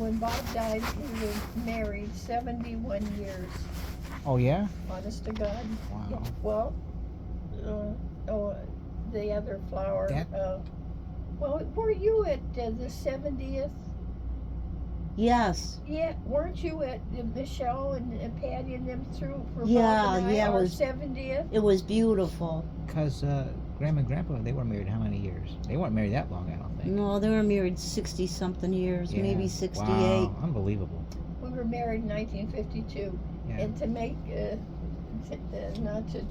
when Bob died, we were married 71 years. Oh yeah. Honest to God. Wow. Yeah, well, oh, the other flower. That- Well, were you at the 70th? Yes. Yeah, weren't you at Michelle and Patty and them through for Yeah, Bob and I, yeah, it our was- 70th? It was beautiful. Cause Grandma and Grandpa, they were married how many years? They weren't married that long, I don't think. No, they were married 60-something years, Yeah. maybe 68. Wow, unbelievable. We were married in 1952. Yeah. And to make, not to,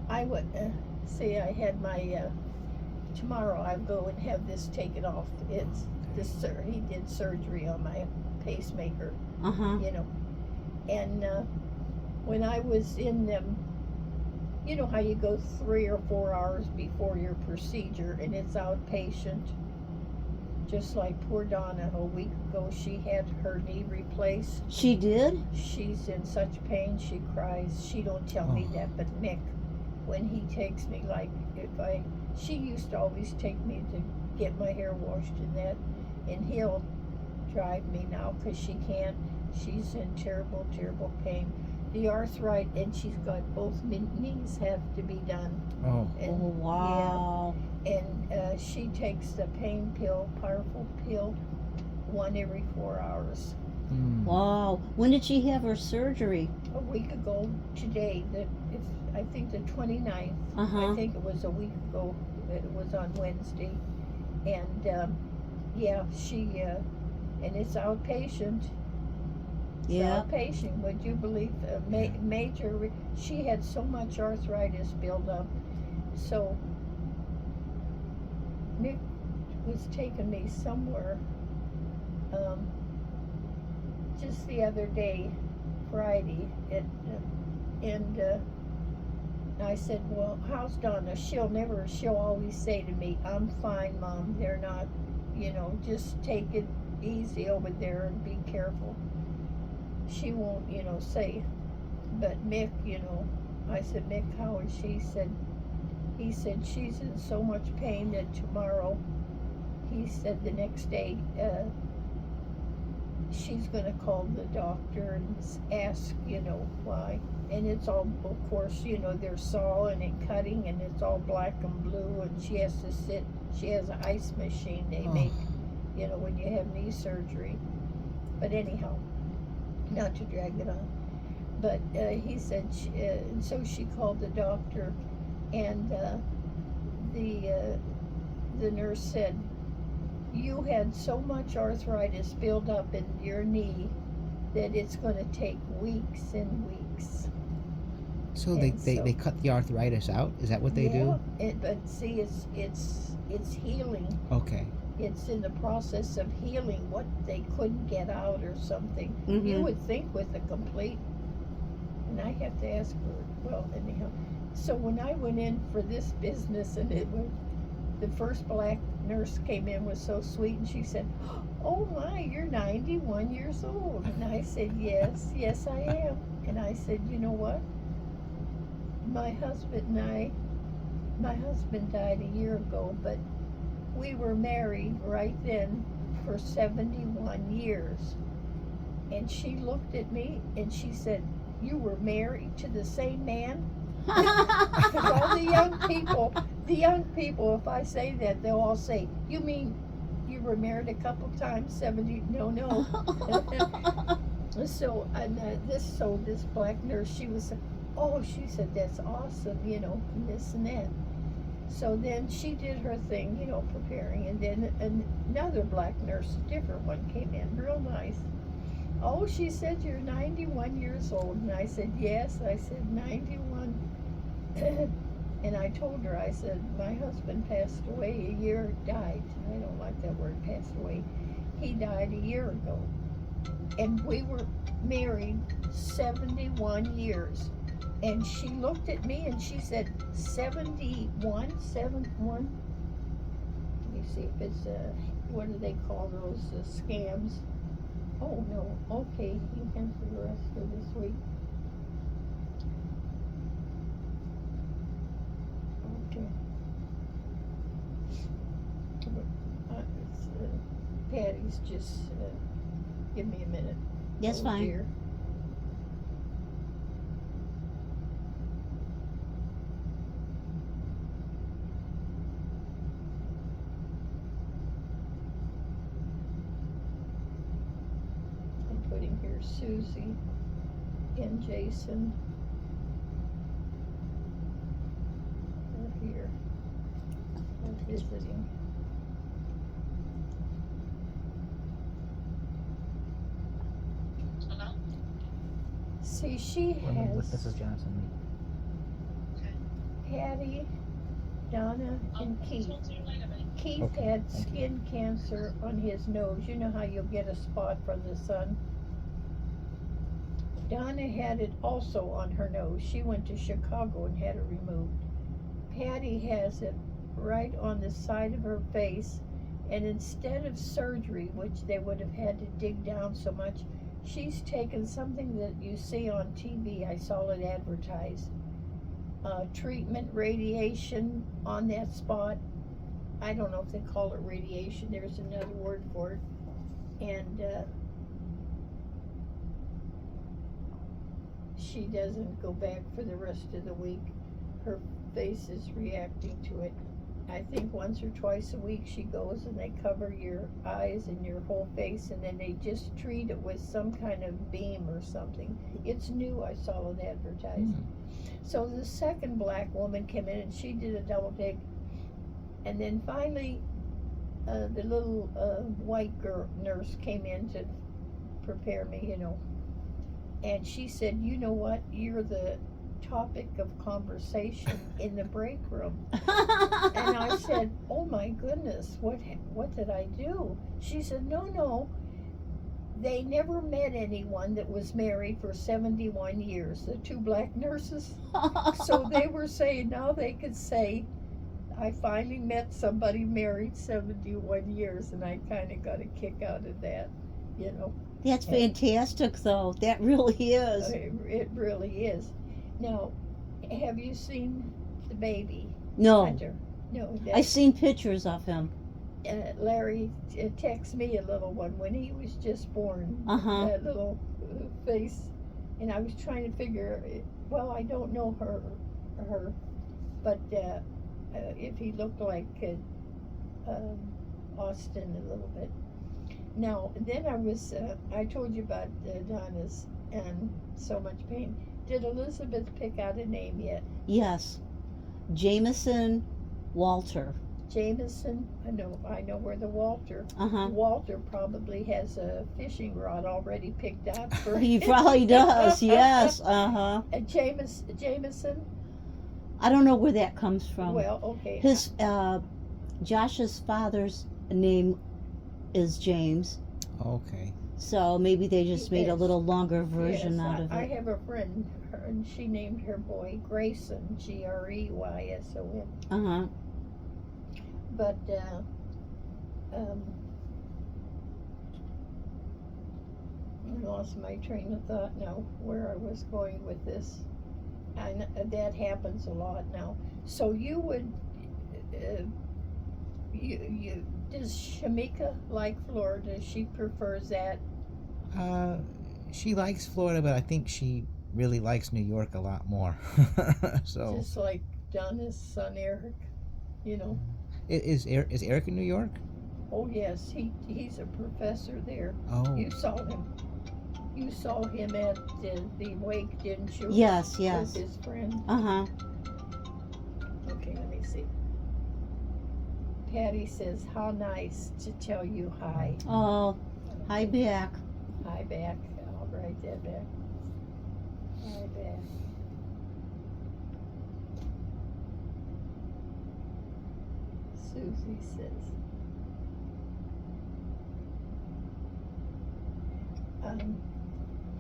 I would, see, I had my, tomorrow I go and have this taken off. It's, he did surgery on my pacemaker, Uh-huh. you know. And, when I was in them, you know how you go 3 or 4 hours before your procedure and it's outpatient? Just like poor Donna, a week ago, she had her knee replaced. She did? She's in such pain, she cries. She don't tell me that, but Mick, when he takes me, like, she used to always take me to get my hair washed and that, and he'll drive me now, 'cause she can't. She's in terrible, terrible pain. The arthritis, and she's got both knees have to be done. Oh. And, Oh, wow. yeah, and she takes the pain pill, powerful pill, 1 every 4 hours. Mm. Wow. When did she have her surgery? A week ago today, I think the 29th. Uh-huh. I think it was a week ago. It was on Wednesday, and yeah, she and it's outpatient. Yeah. Outpatient. Would you believe major? She had so much arthritis build up, so Nick was taking me somewhere. Just the other day, Friday, and I said, well, how's Donna? She'll always say to me, I'm fine, Mom. They're not, just take it easy over there and be careful. She won't, say, but Mick, I said, Mick, how is she? He said, she's in so much pain that tomorrow, he said the next day, she's going to call the doctor and ask, why. And it's all, of course, they're sawing and cutting, and it's all black and blue, and she has to sit. She has an ice machine they make, when you have knee surgery. But anyhow, not to drag it on. But he said, and so she called the doctor, and the nurse said, you had so much arthritis build up in your knee that it's going to take weeks and weeks. So they cut the arthritis out? Is that what they do? But see, it's healing. Okay. It's in the process of healing what they couldn't get out or something. Mm-hmm. You would think with a complete, and I have to ask her, well, anyhow. So when I went in for this business, and it was, the first black nurse came in, was so sweet, and she said, oh my, you're 91 years old. And I said, yes I am. And I said, you know what? My husband died a year ago, but we were married right then for 71 years. And she looked at me and she said, you were married to the same man? Because all the young people, if I say that, they'll all say, you mean you were married a couple times, 70? No. So, and this black nurse, she said, that's awesome, and this and that. So then she did her thing, preparing, and then another black nurse, a different one, came in, real nice. Oh, she said, you're 91 years old. And I said, yes. I said, 91. And I told her, I said, my husband passed away died. I don't like that word, passed away. He died a year ago. And we were married 71 years. And she looked at me and she said, 71? Let me see if it's, what do they call those, scams? Oh, no. Okay, you can for the rest of this week. Okay. Patty's just, give me a minute. That's Oh, fine. dear. I'm putting here Susie and Jason. They're here. They're visiting. See, she has Mrs. Johnson. Patty, Donna, and Keith. Keith Okay, had thank you. skin cancer on his nose. You know how you'll get a spot from the sun? Donna had it also on her nose. She went to Chicago and had it removed. Patty has it right on the side of her face, and instead of surgery, which they would have had to dig down so much, she's taken something that you see on TV. I saw it advertised. Treatment, radiation on that spot. I don't know if they call it radiation. There's another word for it. And she doesn't go back for the rest of the week. Her face is reacting to it. I think once or twice a week she goes and they cover your eyes and your whole face, and then they just treat it with some kind of beam or something. It's new. I saw it advertised. So the second black woman came in and she did a double take. And then finally, the little white girl nurse came in to prepare me, you know. And she said, "You know what? You're the topic of conversation in the break room." And I said, "Oh my goodness, what did I do?" She said, "No. They never met anyone that was married for 71 years, the two black nurses." So they were saying now they could say, "I finally met somebody married 71 years, and I kind of got a kick out of that, you know." That's fantastic, though. That really is. It really is. Now, have you seen the baby? No, Hunter? No. I've seen pictures of him. Larry texted me a little one when he was just born. Uh-huh. That little face, and I was trying to figure. Well, I don't know her, but if he looked like Austin a little bit. Now, then I told you about Donna's and so much pain. Did Elizabeth pick out a name yet? Yes. Jameson Walter. Jameson, I know where the Walter. Uh-huh. Walter probably has a fishing rod already picked out for He probably does, yes. Uh-huh. Jameson? I don't know where that comes from. Well, okay. His, Josh's father's name is James. Okay. So maybe they just made a Yes. little longer version Yes, out of I it. have a friend, and she named her boy Grayson, Greyson. Uh-huh. But, I lost my train of thought now, where I was going with this. And that happens a lot now. So you would, does Shamika like Florida? She prefers that. She likes Florida, but I think she really likes New York a lot more. So Just like Donna's son Eric, you know. is Eric in New York? Oh yes, he's a professor there. Oh. You saw him. You saw him at the wake, didn't you? Yes, yes. With his friend. Uh-huh. Okay, let me see. Patty says, "How nice to tell you hi." Oh, hi back. Hi back. I'll write that back. Hi back. Susie says.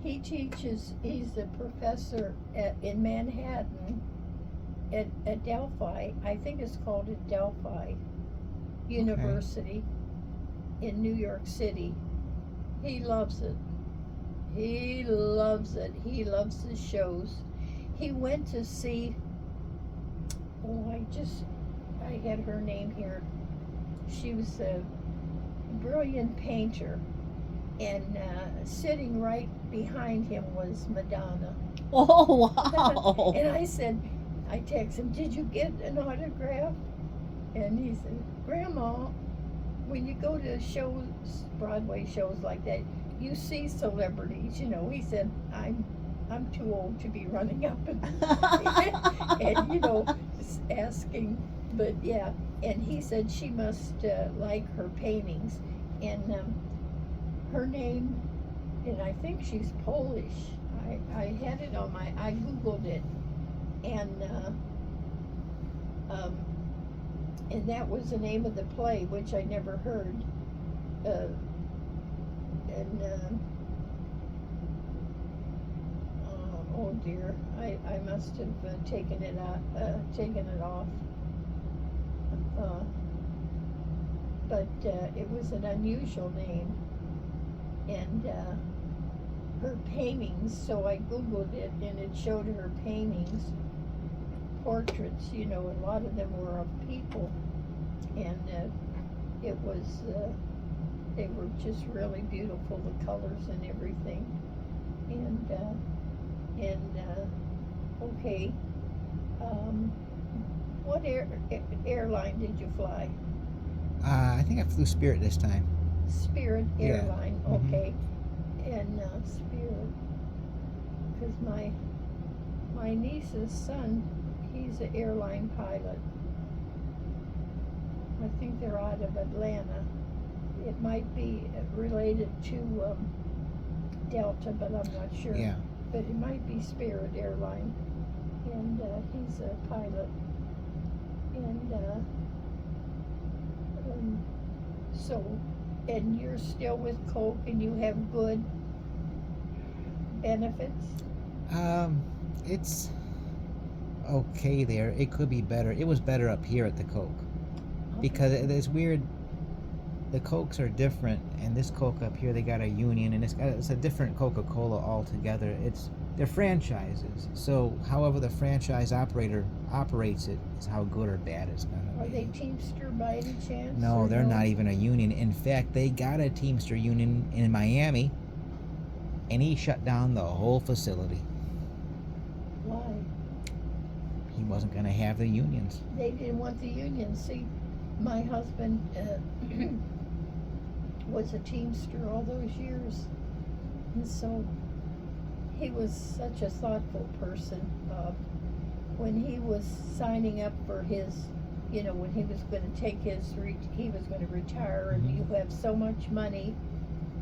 He teaches, he's a professor in Manhattan at Delphi. I think it's called Delphi University in New York City. He loves it. He loves it. He loves the shows. He went to see, I had her name here. She was brilliant painter, and sitting right behind him was Madonna. Oh, wow. And I said, I texted him, did you get an autograph? And he said, Grandma, when you go to shows, Broadway shows like that, you see celebrities, you know. He said, I'm too old to be running up and you know, asking, but yeah. And he said she must like her paintings, and her name, and I think she's Polish. I had it on I googled it, and that was the name of the play, which I never heard. Oh dear, I must have taken it off. But it was an unusual name, and her paintings. So I googled it, and it showed her paintings, portraits. You know, a lot of them were of people, and it was. They were just really beautiful, the colors and everything, and okay. What airline did you fly? I think I flew Spirit this time. Spirit Yeah. Airline, Mhm. okay. And Spirit, because my niece's son, he's an airline pilot. I think they're out of Atlanta. It might be related to Delta, but I'm not sure. Yeah. But it might be Spirit Airline, and he's a pilot. And so, and you're still with Coke, and you have good benefits? It's okay there. It could be better. It was better up here at the Coke because it's weird. The Cokes are different, and this Coke up here, they got a union, and it's a different Coca-Cola altogether. They're franchises, so however the franchise operator operates it is how good or bad it's gonna Are be. they Teamster by any chance? No, or they're not even a union. In fact, they got a Teamster union in Miami, and he shut down the whole facility. Why? He wasn't gonna have the unions. They didn't want the union. See, my husband was a Teamster all those years, and so he was such a thoughtful person. When he was signing up for his, you know, when he was going to take he was going to retire, and you have so much money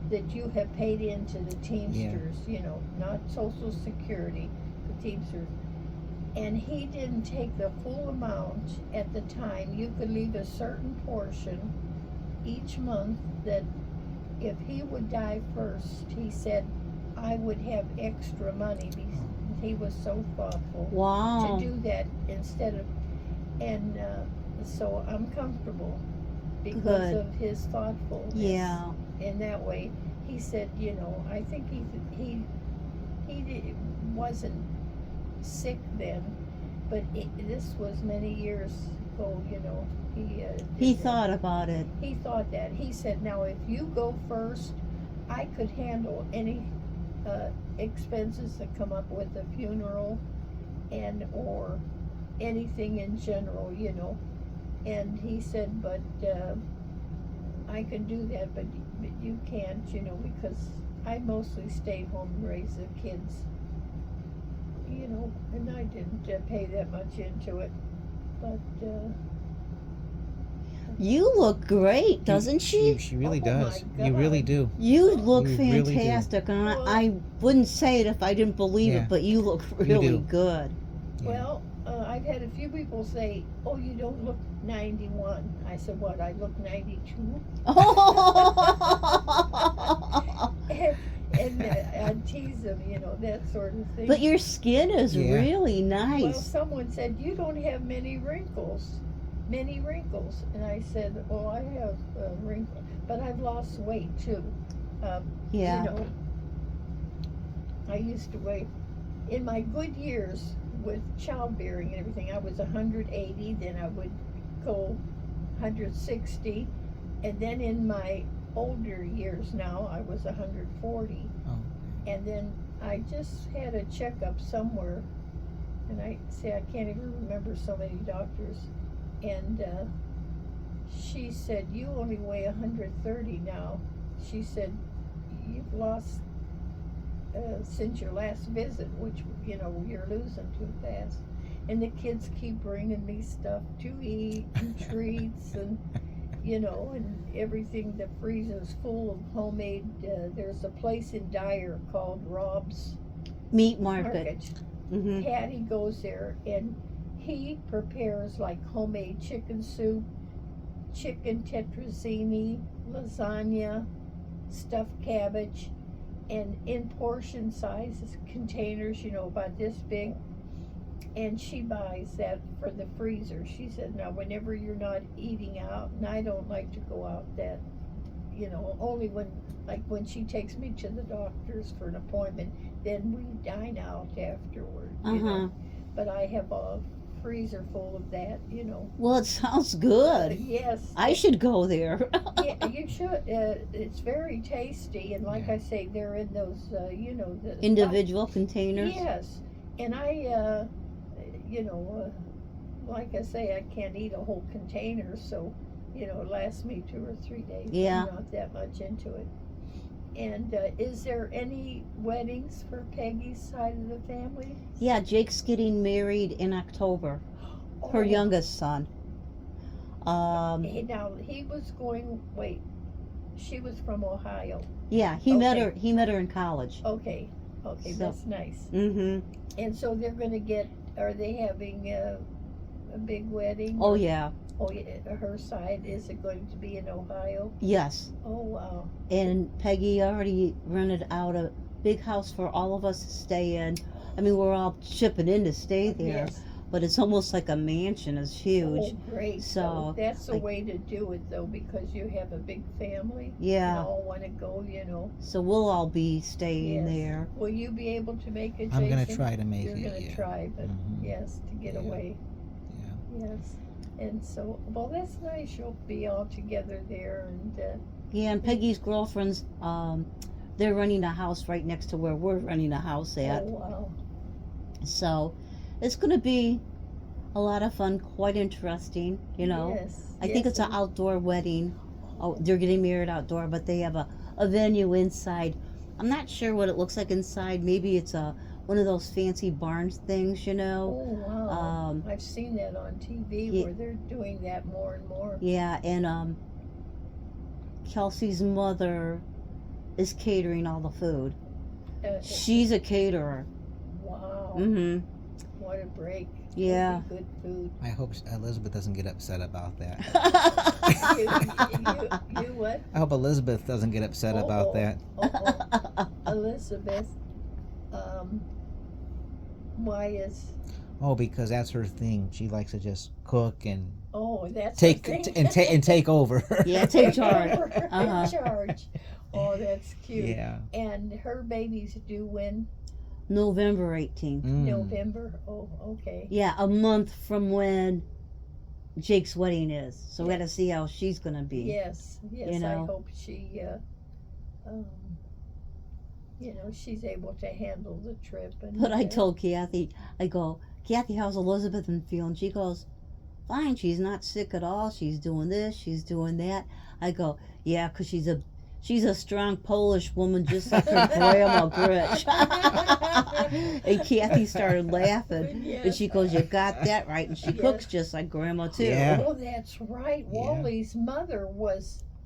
that you have paid into the Teamsters, you know, not Social Security, the Teamsters. And he didn't take the full amount at the time. You could leave a certain portion each month that if he would die first, he said, I would have extra money. He was so thoughtful Wow. to do that instead of, and so I'm comfortable because Good. of his thoughtfulness. Yeah. In that way, he said, you know, I think he wasn't sick then, but this was many years ago. You know, He thought about it. He thought that. He said, now if you go first, I could handle any expenses that come up with a funeral and or anything in general, you know. And he said, but I can do that, but you can't, you know, because I mostly stayed home and raised the kids, you know, and I didn't pay that much into it, but You look great, doesn't she? She really Oh my does. You God. really do. You look You really do. fantastic, and Well- I wouldn't say it if I didn't believe Yeah. it, but you look You really do. good. Yeah. well, I've had a few people say, oh, you don't look 91. I said, what, I look 92? And I tease them, you know, that sort of thing. But your skin is Yeah. really Well, nice. someone said, you don't have many wrinkles. And I said, oh, I have wrinkles, but I've lost weight too. Yeah. You know, I used to weigh, in my good years with childbearing and everything, I was 180, then I would go 160, and then in my older years now. I was 140. Oh. And then I just had a checkup somewhere, and I can't even remember so many doctors. And she said, "You only weigh 130 now." She said, "You've lost since your last visit, which you're losing too fast." And the kids keep bringing me stuff to eat and treats and and everything. The freezer's full of homemade. There's a place in Dyer called Rob's Meat market. Mm-hmm. Patty goes there and he prepares like homemade chicken soup, chicken tetrazzini, lasagna, stuffed cabbage, and in portion sizes containers, about this big. And she buys that for the freezer. She said, now whenever you're not eating out, and I don't like to go out that, only when she takes me to the doctor's for an appointment, then we dine out afterward, But I have a freezer full of that, Well, it sounds good. Yes. I should go there. Yeah, you should. It's very tasty, and like I say, they're in those, the individual containers. Yes, and I, like I say, I can't eat a whole container, so it lasts me 2 or 3 days. Yeah. I'm not that much into it. And is there any weddings for Peggy's side of the family? Yeah, Jake's getting married in October. Her Oh. youngest son. Now he was going. Wait, she was from Ohio. Yeah, he met Okay. her. He met her in college. Okay, So- that's nice. Mm-hmm. And so they're going to get. Are they having a big wedding? Oh yeah. Oh yeah. Her side, is it going to be in Ohio? Yes. Oh wow. And Peggy already rented out a big house for all of us to stay in. I mean, we're all chipping in to stay there, Yes. but it's almost like a mansion. It's huge. Oh, great. So, that's the like- way to do it, though, because you have a big family. Yeah. And all want to go. So well all be staying Yes. there. Will you be able to make it? I'm gonna Jason? try to make You're it. gonna Yeah. try, but Mhm. yes, to get Yeah. away. Yeah. Yes. And so, well, that's nice. You'll be all together there, and Yeah, and Peggy's girlfriends, they're renting a house right next to where we're renting a house at. oh wow. So it's going to be a lot of fun, quite interesting, Yes. I think it's an outdoor wedding. Oh, they're getting married outdoor, but they have a venue inside. I'm not sure what it looks like inside. Maybe it's one of those fancy barns things, Oh wow. Um, I've seen that on TV Ye- where they're doing that more and more. Yeah, and Kelsey's mother is catering all the food. She's a caterer. Wow. Mm-hmm. What a break. Yeah. That'd be good food. I hope Elizabeth doesn't get upset about that. You what? I hope Elizabeth doesn't get upset about that. Elizabeth, why is? Oh, because that's her thing. She likes to just cook and Oh, that's take her thing. and take over. Yeah, take charge. Take charge. Oh, that's cute. Yeah. And her baby's due when? November 18th. November. Oh, okay. Yeah, a month from when Jake's wedding is. So we got to see how she's going to be. Yes, yes. You know. I hope she, she's able to handle the trip. And But I told Kathy, I go, Kathy, how's Elizabeth been feeling? She goes, fine. She's not sick at all. She's doing this. She's doing that. I go, yeah, 'cause she's a strong Polish woman, just like her grandma Gretch. And Kathy started laughing. Yes. And she goes, you got that right. And she Yes. cooks just like grandma, too. Yeah. Oh, that's right. Yeah. Wally's mother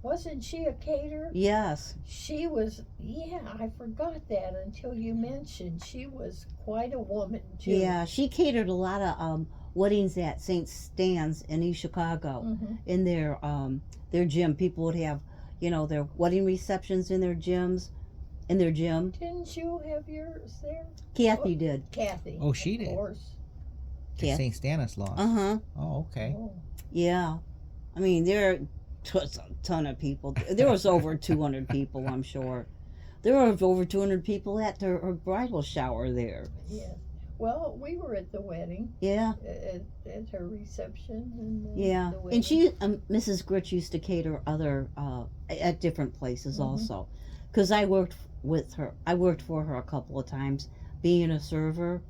wasn't she a caterer? Yes. She was, yeah, I forgot that until you mentioned. She was quite a woman, too. Yeah, she catered a lot of weddings at St. Stan's in East Chicago. Mhm. In their gym. People would have, their wedding receptions in their gyms, in their gym. Didn't you have yours there? Kathy did. Kathy. Oh, she of did. course. Yeah. St. Stanislaus. Uh-huh. Oh, okay. Oh. Yeah. I mean, there was a ton of people. There was over 200 people, I'm sure. There were over 200 people at her bridal shower there. Yeah. Well, we were at the wedding, Yeah. at her reception and Yeah, the wedding. and she, Mrs. Gritch used to cater other at different places Mhm. also, because I worked with her. I worked for her a couple of times, being a server.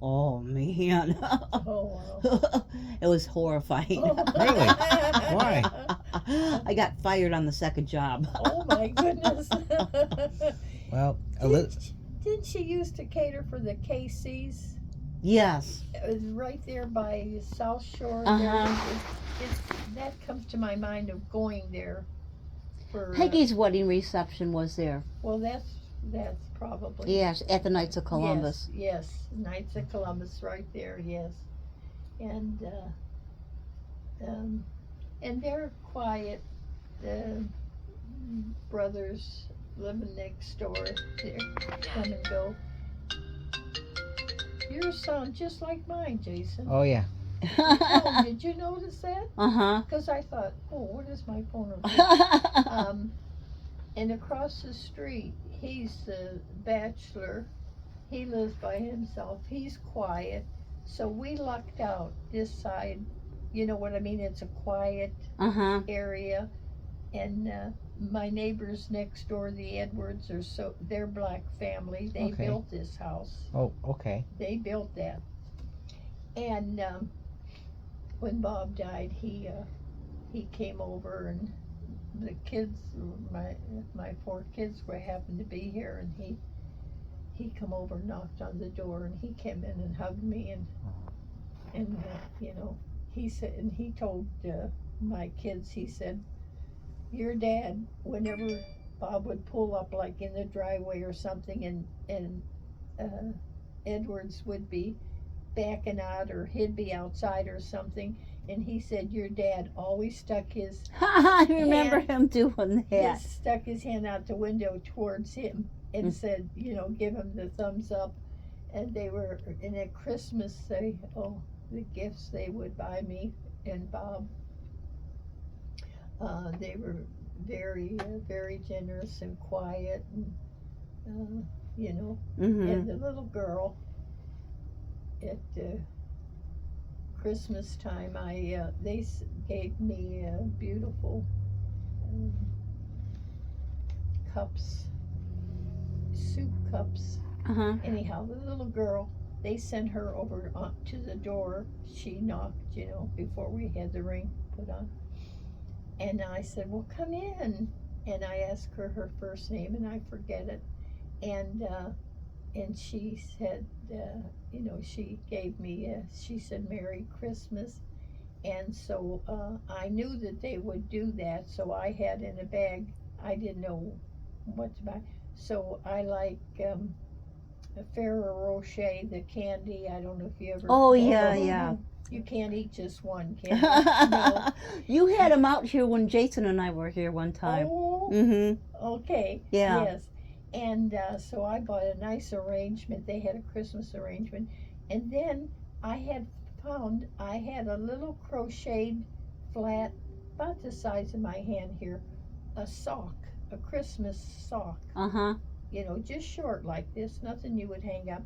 Oh man, Oh wow. it was horrifying. Really? Why? I got fired on the second job. Oh my goodness. Well, Didn't she used to cater for the KC's? Yes. It was right there by South Shore. Uh-huh. That comes to my mind of going there. For Peggy's wedding reception was there. well, that's probably Yes, at the Knights of Columbus. Yes, Knights of Columbus, right there. Yes, and they're quiet. Brothers living next door. They come and go. Yours sound just like mine, Jason. oh yeah. Oh, did you notice that? Uh-huh. Because I thought, oh, what is my phone? And across the street, he's the bachelor. He lives by himself. He's quiet. So we lucked out this side. You know what I mean? It's a quiet Uh-huh. area. And my neighbors next door, the Edwards, they're black family. They Okay. built this house. Oh, okay. They built that. And when Bob died, he came over, and the kids, my 4 kids were happened to be here, and he come over and knocked on the door, and he came in and hugged me, and you know, he said, and he told my kids, he said, your dad, whenever Bob would pull up like in the driveway or something, and Edwards would be backing out, or he'd be outside or something, and he said your dad always stuck his I remember him doing that. stuck his hand out the window towards him and said, you know, give him the thumbs up. And at Christmas, the gifts they would buy me and Bob, they were very, very generous and quiet, and you know, Mm-hmm. and the little girl at Christmas time, they gave me beautiful cups, soup cups. Uh-huh. Anyhow, the little girl, they sent her over to the door. She knocked, you know, before we had the ring put on. And I said, well, come in. And I asked her her first name, and I forget it. And she said, you know, she gave me, she said, Merry Christmas. And so I knew that they would do that, so I had in a bag, I didn't know what to buy. So I like Ferrero Rocher, the candy. I don't know if you ever. Oh, yeah, yeah. You can't eat just one, can you? No. You had them out here when Jason and I were here one time. Oh, Mm-hmm. okay. Yeah. Yes. And so I bought a nice arrangement. They had a Christmas arrangement. And then I had a little crocheted flat, about the size of my hand here, a sock, a Christmas sock. Uh-huh. You know, just short like this, nothing you would hang up.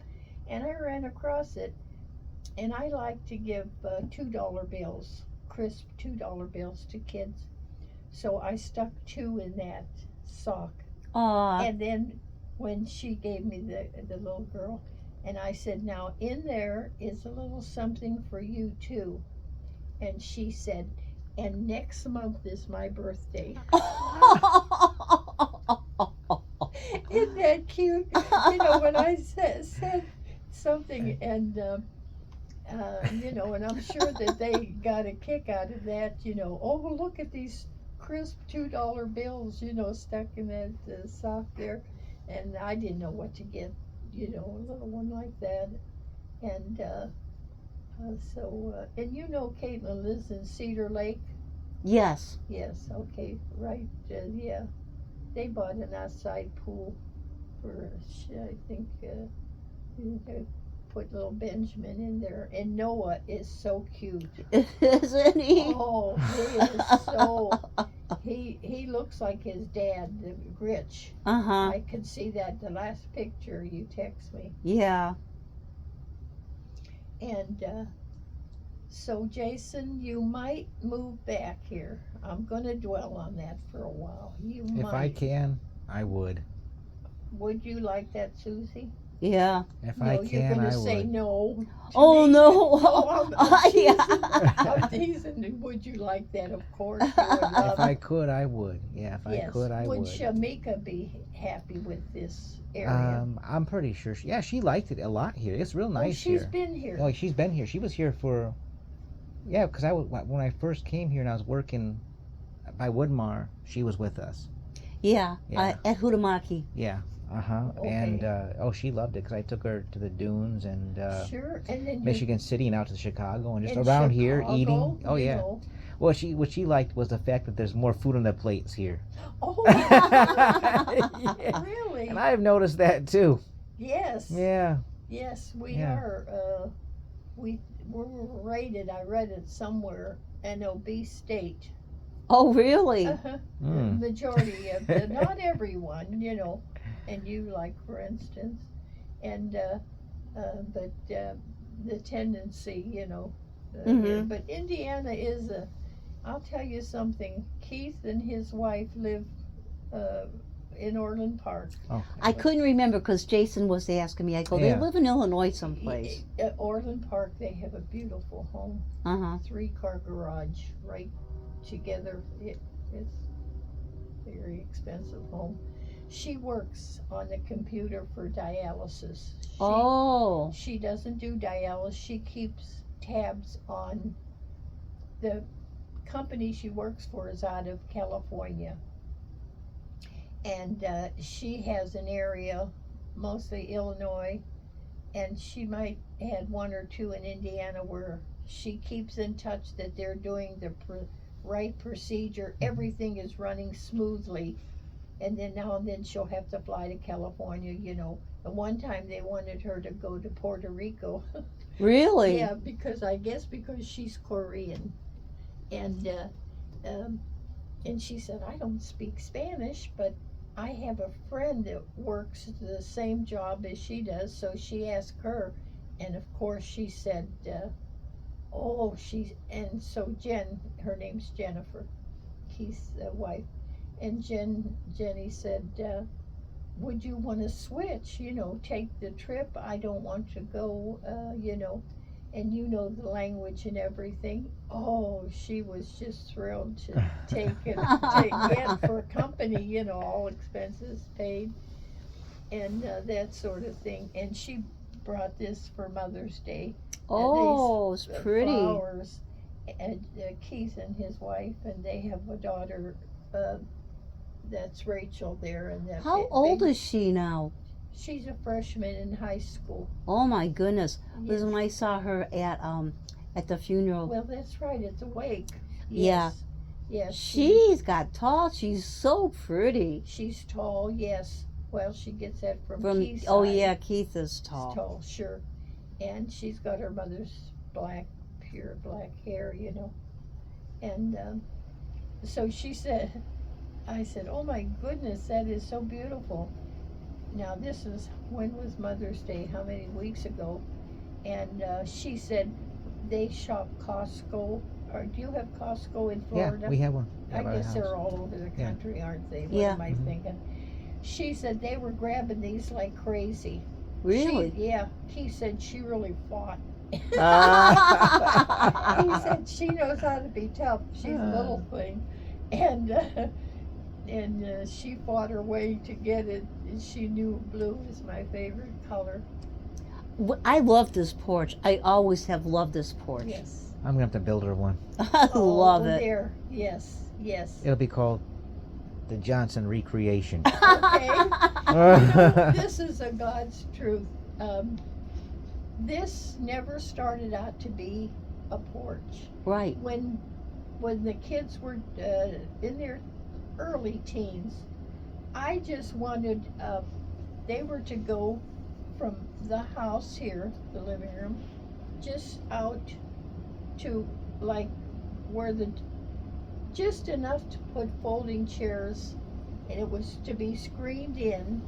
And I ran across it, and I like to give $2 bills, crisp $2 bills to kids. So I stuck 2 in that sock. Aw. And then when she gave me the little girl, and I said, now in there is a little something for you too. And she said, and next month is my birthday. Isn't that cute? You know, when I said something, and you know, and I'm sure that they got a kick out of that, you know, oh, well, look at these crisp $2 bills, you know, stuck in that sock there. And I didn't know what to get, you know, a little one like that. And and you know, Caitlin lives in Cedar Lake. Yes. Yes, okay, right, yeah. They bought an outside pool for, I think, they put little Benjamin in there. And Noah is so cute. Isn't he? Oh, he is so, he looks like his dad, the Gritch. Uh-huh. I could see that the last picture you text me. Yeah. And so, Jason, you might move back here. I'm going to dwell on that for a while. You If might. I can, I would. Would you like that, Susie? Yeah. If No, I you're can, going I to say would. no. to Oh me. no. No, I'm teasing. Yeah. I'm teasing. Would you like that? Of course, you would love If I could, I would. Yeah, if yes. I could, I would. Shamika be happy with this area? I'm pretty sure. She liked it a lot here. It's real nice she's here. been here. Oh, she's been here. She was here for, yeah, because when I first came here and I was working by Woodmar, she was with us. Yeah. Yeah. At Hutamaki. Yeah. Okay. And she loved it because I took her to the dunes and Sure, and then Michigan City and out to Chicago and just in around here Chicago, eating. Oh you yeah. know. Well, what she liked was the fact that there's more food on the plates here. Oh, Yeah. really? And I've noticed that too. Yes. Yeah. Yes, we Yeah. are. We're rated. I read it somewhere. An obese state. Oh really? Uh-huh. Mm. The majority of not everyone, you know, and you like, for instance, and but the tendency, you know. Mhm. But Indiana is I'll tell you something. Keith and his wife live in Orland Park. Okay. I couldn't remember because Jason was asking me. I go, Yeah. they live in Illinois someplace. At Orland Park, they have a beautiful home, Uh huh. 3-car garage right together. It's a very expensive home. She works on the computer for dialysis. Oh. She doesn't do dialysis. She keeps tabs on the company she works for is out of California. And she has an area, mostly Illinois, and she might had 1 or 2 in Indiana where she keeps in touch that they're doing the right procedure. Everything is running smoothly. And then now and then she'll have to fly to California, you know. And one time they wanted her to go to Puerto Rico. Really? Yeah, because I guess because she's Korean. And she said, I don't speak Spanish, but I have a friend that works the same job as she does. So she asked her, and of course she said, and so Jen, her name's Jennifer, Keith's wife, and Jenny said, would you want to switch, you know, take the trip? I don't want to go, you know, and you know the language and everything. Oh, she was just thrilled to take it, to get for company, you know, all expenses paid, and that sort of thing. And she brought this for Mother's Day. Oh, it's pretty. Flowers, and Keith and his wife, and they have a daughter, that's Rachel there. And that How old is she now? She's a freshman in high school. Oh my goodness. Because Yes. when I saw her at the funeral, Well, that's right. It's a wake. Yeah. Yes. Yes. she's got tall. She's so pretty. She's tall. Yes. Well, she gets that from Keith's Oh side. yeah, Keith is She's tall. tall, sure. And she's got her mother's pure black hair, you know. And so she said, I said, oh my goodness, that is so beautiful. Now this is, when was Mother's Day? How many weeks ago? And she said they shop Costco. Or do you have Costco in Florida? Yeah, we have one. I at our guess house. they're all over the Yeah. country, aren't they? What Yeah. am I Mhm. thinking? She said they were grabbing these like crazy. Really? Yeah. He said she really fought. Ah. He said she knows how to be tough. She's a little thing, and she fought her way to get it. She knew blue is my favorite color. I love this porch. I always have loved this porch. Yes. I'm gonna have to build her one. I love Oh, it. there. Yes. Yes. It'll be called the Johnson Recreation. Okay. You know, this is a God's truth. This never started out to be a porch. Right. When the kids were in their early teens, I just wanted, they were to go from the house here, the living room, just out to like where just enough to put folding chairs, and it was to be screened in,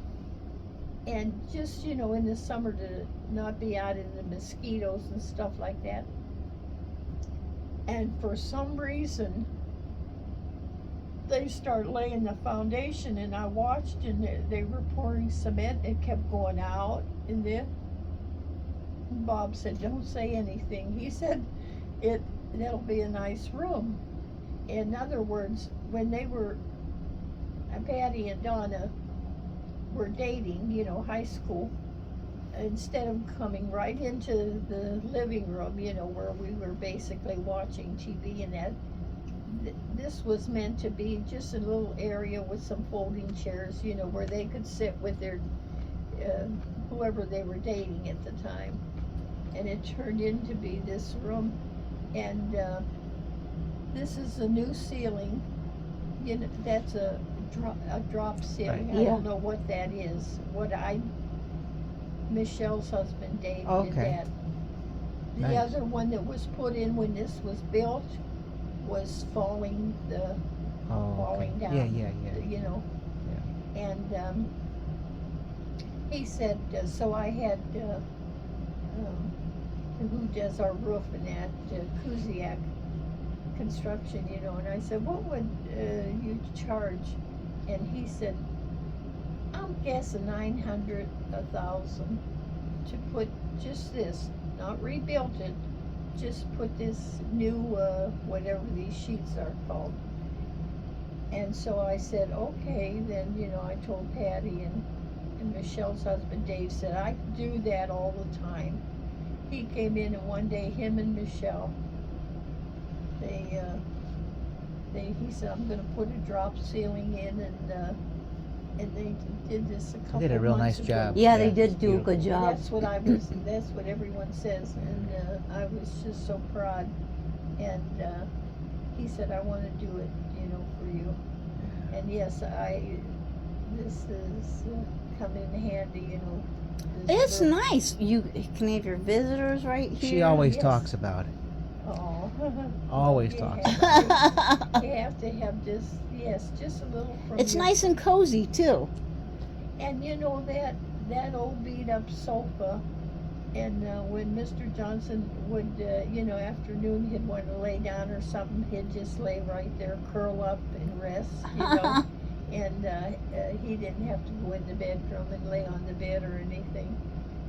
And just, you know, in the summer to not be out in the mosquitoes and stuff like that. And for some reason, they start laying the foundation, and I watched, and they were pouring cement. It kept going out, and then Bob said, "Don't say anything." He said, "That'll be a nice room." In other words, when they were, Patty and Donna were dating, you know, high school, instead of coming right into the living room, you know, where we were basically watching TV and that, this was meant to be just a little area with some folding chairs, you know, where they could sit with their, whoever they were dating at the time. And it turned into be this room. And this is a new ceiling. You know, that's a drop ceiling. Right. I Yeah. don't know what that is. Michelle's husband Dave Okay. did that. The Nice. other one that was put in when this was built was falling Okay. down. Yeah. You know. And he said, so I had who does our roof and that, Kuziak Construction, you know, and I said, what would you charge? And he said, I'm guessing 900, 1,000 to put just this, not rebuild it, just put this new, whatever these sheets are called. And so I said, okay, then, you know, I told Patty, and Michelle's husband Dave said, I do that all the time. He came in, and one day, him and Michelle, he said, I'm gonna put a drop ceiling in, and they did this a couple They did a real months nice ago. job. Yeah, they Yeah, did it's do a good beautiful. job. That's what everyone says, and I was just so proud. And he said, I want to do it, you know, for you. And yes, this is come in handy, you know. It's nice. You can have your visitors right here. She always Yes. talks about it. Oh. Always You talks have- You have to have just, yes, just a little from It's your- nice and cozy too. And you know that old beat up sofa, and when Mr. Johnson would, you know, afternoon he'd want to lay down or something, he'd just lay right there, curl up and rest, you know. And he didn't have to go in the bedroom and lay on the bed or anything.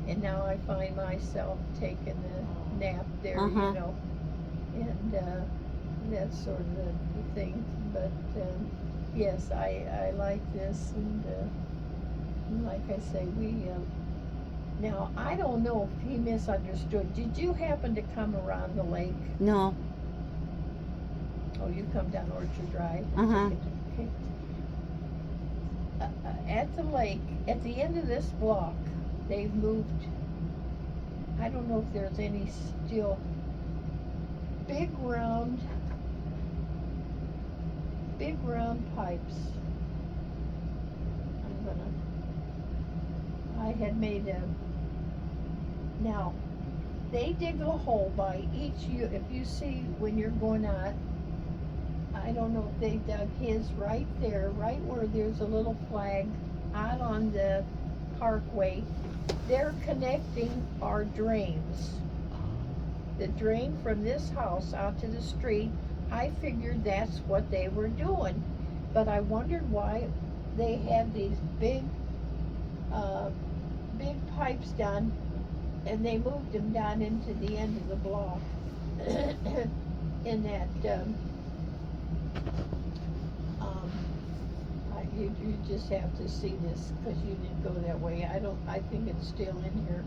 And now I find myself taking a nap there, Uh-huh. you know. And that's sort of the thing. But yes, I like this, and like I say, we now I don't know if he misunderstood. Did you happen to come around the lake? No. Oh, you come down Orchard Drive. Uh-huh. Okay. At the lake, at the end of this block, they've moved. I don't know if there's any still big round pipes. I had made a. Now, they dig a hole by each. If you see when you're going out, I don't know if they dug his right there, right where there's a little flag out on the parkway. They're connecting our drains. The drain from this house out to the street, I figured that's what they were doing. But I wondered why they had these big pipes down, and they moved them down into the end of the block. In that, you just have to see this, because you didn't go that way. I think it's still in here.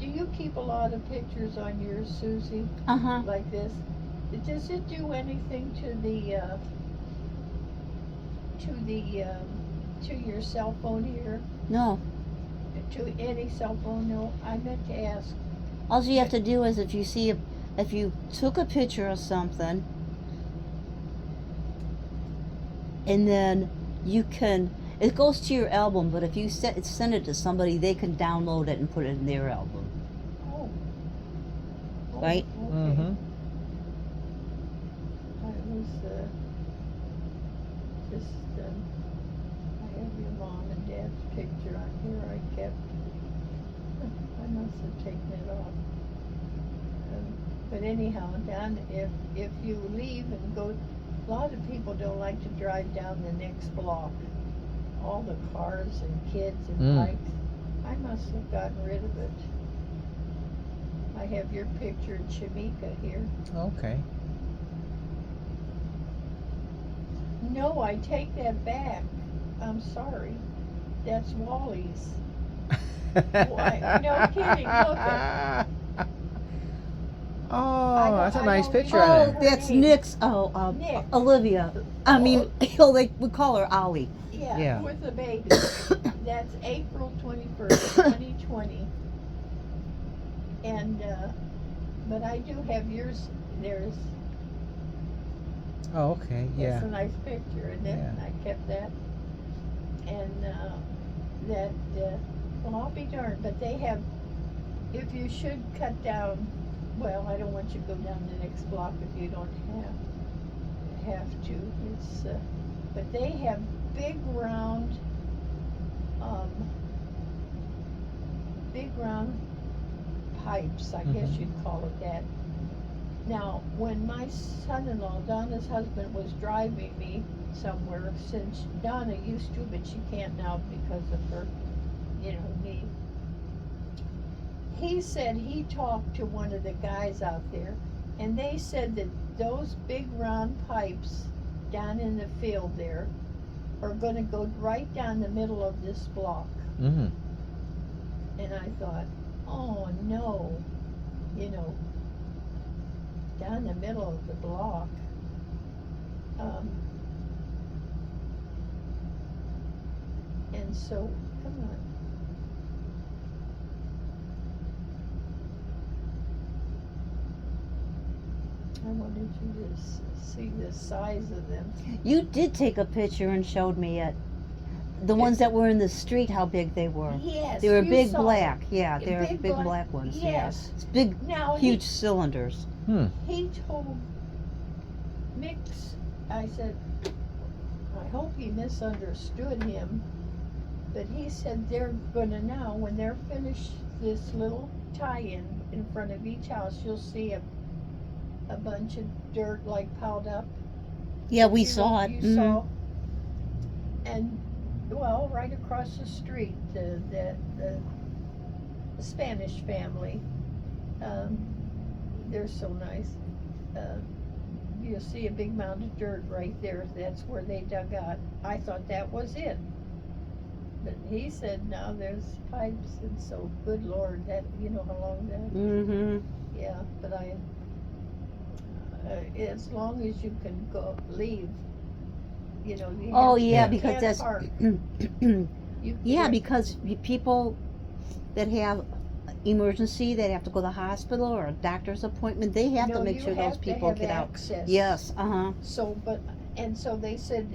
Do you keep a lot of pictures on yours, Susie, Uh-huh. like this? Does it do anything to your cell phone here? No. To any cell phone? No, I meant to ask. All you have to do is if you took a picture of something, and then it goes to your album, but if you send it to somebody, they can download it and put it in their album. Oh. Right? Okay. Mm-hmm. I was just I have your mom and dad's picture. picture on here I kept. I must have taken it off. But anyhow, down if you leave and go, a lot of people don't like to drive down the next block. All the cars and kids and bikes. I must have gotten rid of it. I have your picture in Shamika here. Okay. No, I take that back. I'm sorry. That's Wally's. Why? No kidding, look at- Oh, that's a I nice don't picture remember on Oh, there. her that's name. Nick's. Nick. Olivia. I mean, like we call her Ollie. Yeah, Yeah. with the baby. That's April 21st, 2020. And, but I do have yours. There's, Oh, okay. that's Yeah. a nice picture, and then Yeah. I kept that. And, well, I'll be darned, but they have, if you should cut down, well, I don't want you to go down the next block if you don't have to. It's, but they have big round pipes, I guess Mhm. you'd call it that. Now, when my son-in-law, Donna's husband, was driving me somewhere, since Donna used to, but she can't now because of her, knee. He said he talked to one of the guys out there, and they said that those big round pipes down in the field there are gonna go right down the middle of this block. Mm. And I thought, oh no, down the middle of the block. And so, come on. I wanted you to see the size of them. You did take a picture and showed me it. The ones that were in the street, how big they were. Yes, They were you big saw black. them. Yeah, they were Big big black- black ones. Yeah. Yes. It's big, Now huge cylinders. he told Mix, I said, I hope he misunderstood him, but he said they're gonna now, when they're finished this little tie-in in front of each house, you'll see a bunch of dirt like piled up. Yeah, we You saw it. You Mhm. saw, and well, right across the street, the Spanish family, they're so nice. You'll see a big mound of dirt right there. That's where they dug out. I thought that was it, but he said now there's pipes, and so good Lord, that how long that. Mhm. Yeah, but as long as you can leave, you Oh have, yeah, Yeah. because can't that's park. You yeah, can't- because people that have emergency, that have to go to the hospital or a doctor's appointment, they have No, to make you sure those have to people have get out. access. Yes, uh-huh. So, so they said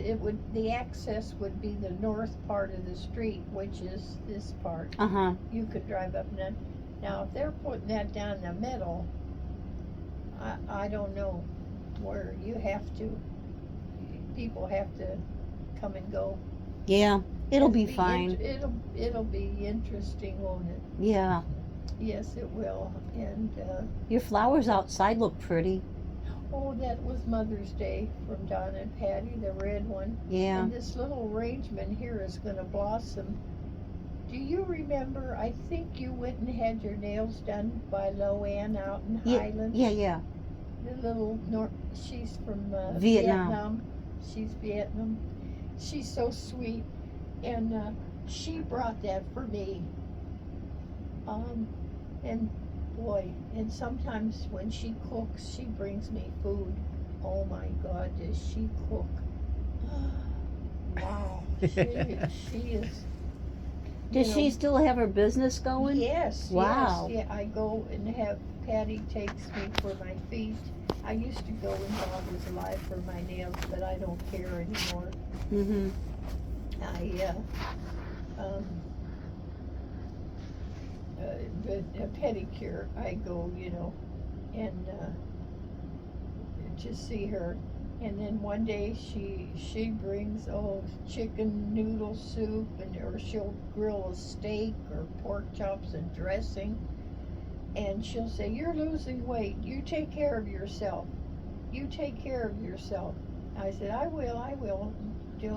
the access would be the north part of the street, which is this part. Uh-huh. You could drive up and down. Now, if they're putting that down the middle, I don't know where you have to. People have to come and go. Yeah, it'll be It'll fine. It'll be interesting, won't it? Yeah. Yes, it will. And Your flowers outside look pretty. oh, that was Mother's Day from Donna and Patty, the red one. Yeah. And this little arrangement here is going to blossom. Do you remember? I think you went and had your nails done by Loanne out in Highland. Yeah. The little she's from Vietnam. She's Vietnam. She's so sweet, and she brought that for me. And boy, and sometimes when she cooks, she brings me food. Oh my God, does she cook? Wow, she is. Does she still have her business going? Yes. Wow. Yes, yeah, I go and have Patty takes me for my feet. I used to go when Bob was alive for my nails, but I don't care anymore. Mm-hmm. But a pedicure, I go, and to see her. And then one day she brings chicken noodle soup, or she'll grill a steak or pork chops and dressing, and she'll say, "You're losing weight. You take care of yourself. You take care of yourself." I said, I will. She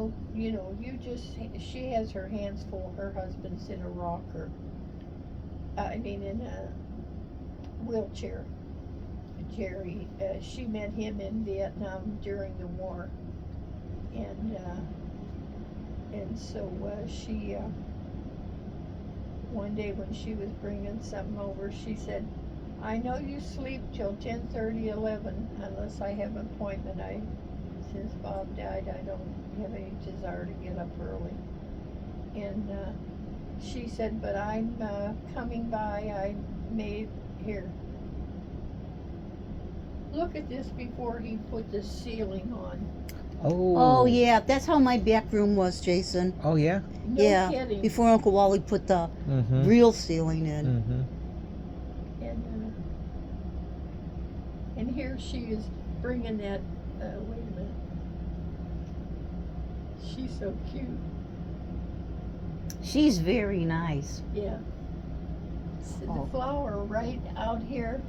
has her hands full. Her husband's in a rocker. In a wheelchair. Jerry, she met him in Vietnam during the war, and so she one day when she was bringing something over, she said, "I know you sleep till 10:30, 11, unless I have an appointment. Since Bob died, I don't have any desire to get up early." And she said, "But I'm coming by. I made here. Look at this before he put the ceiling on." Oh yeah, that's how my back room was, Jason. Oh yeah. No Yeah, kidding. before Uncle Wally put the Mm-hmm. real ceiling in. Mm-hmm. And here she is bringing that. Wait a minute. She's so cute. She's very nice. Yeah. Oh. The flower right out here.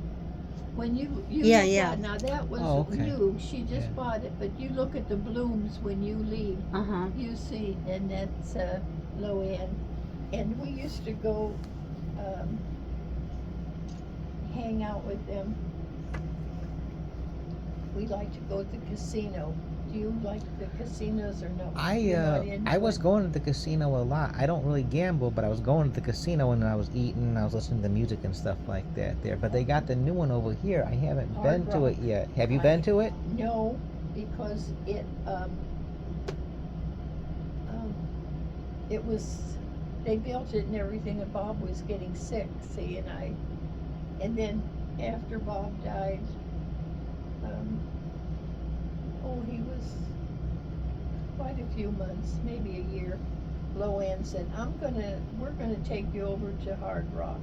When you Yeah, look yeah. at, now that was Oh, okay. new. She just Yeah. bought it, but you look at the blooms when you leave. Uh-huh. You see, and that's Loanne. And we used to go hang out with them. We like to go to the casino. Do you like the casinos or no? You're not into I was it? going to the casino a lot. I don't really gamble, but I was going to the casino and I was eating, I was listening to music and stuff like that there. But they got the new one over here. I haven't Hard been to Rock. it yet. Have you been to it? No, because it was, they built it and everything, and Bob was getting sick, see, and then after Bob died, he was quite a few months, maybe a year. Loanne said, we're gonna take you over to Hard Rock.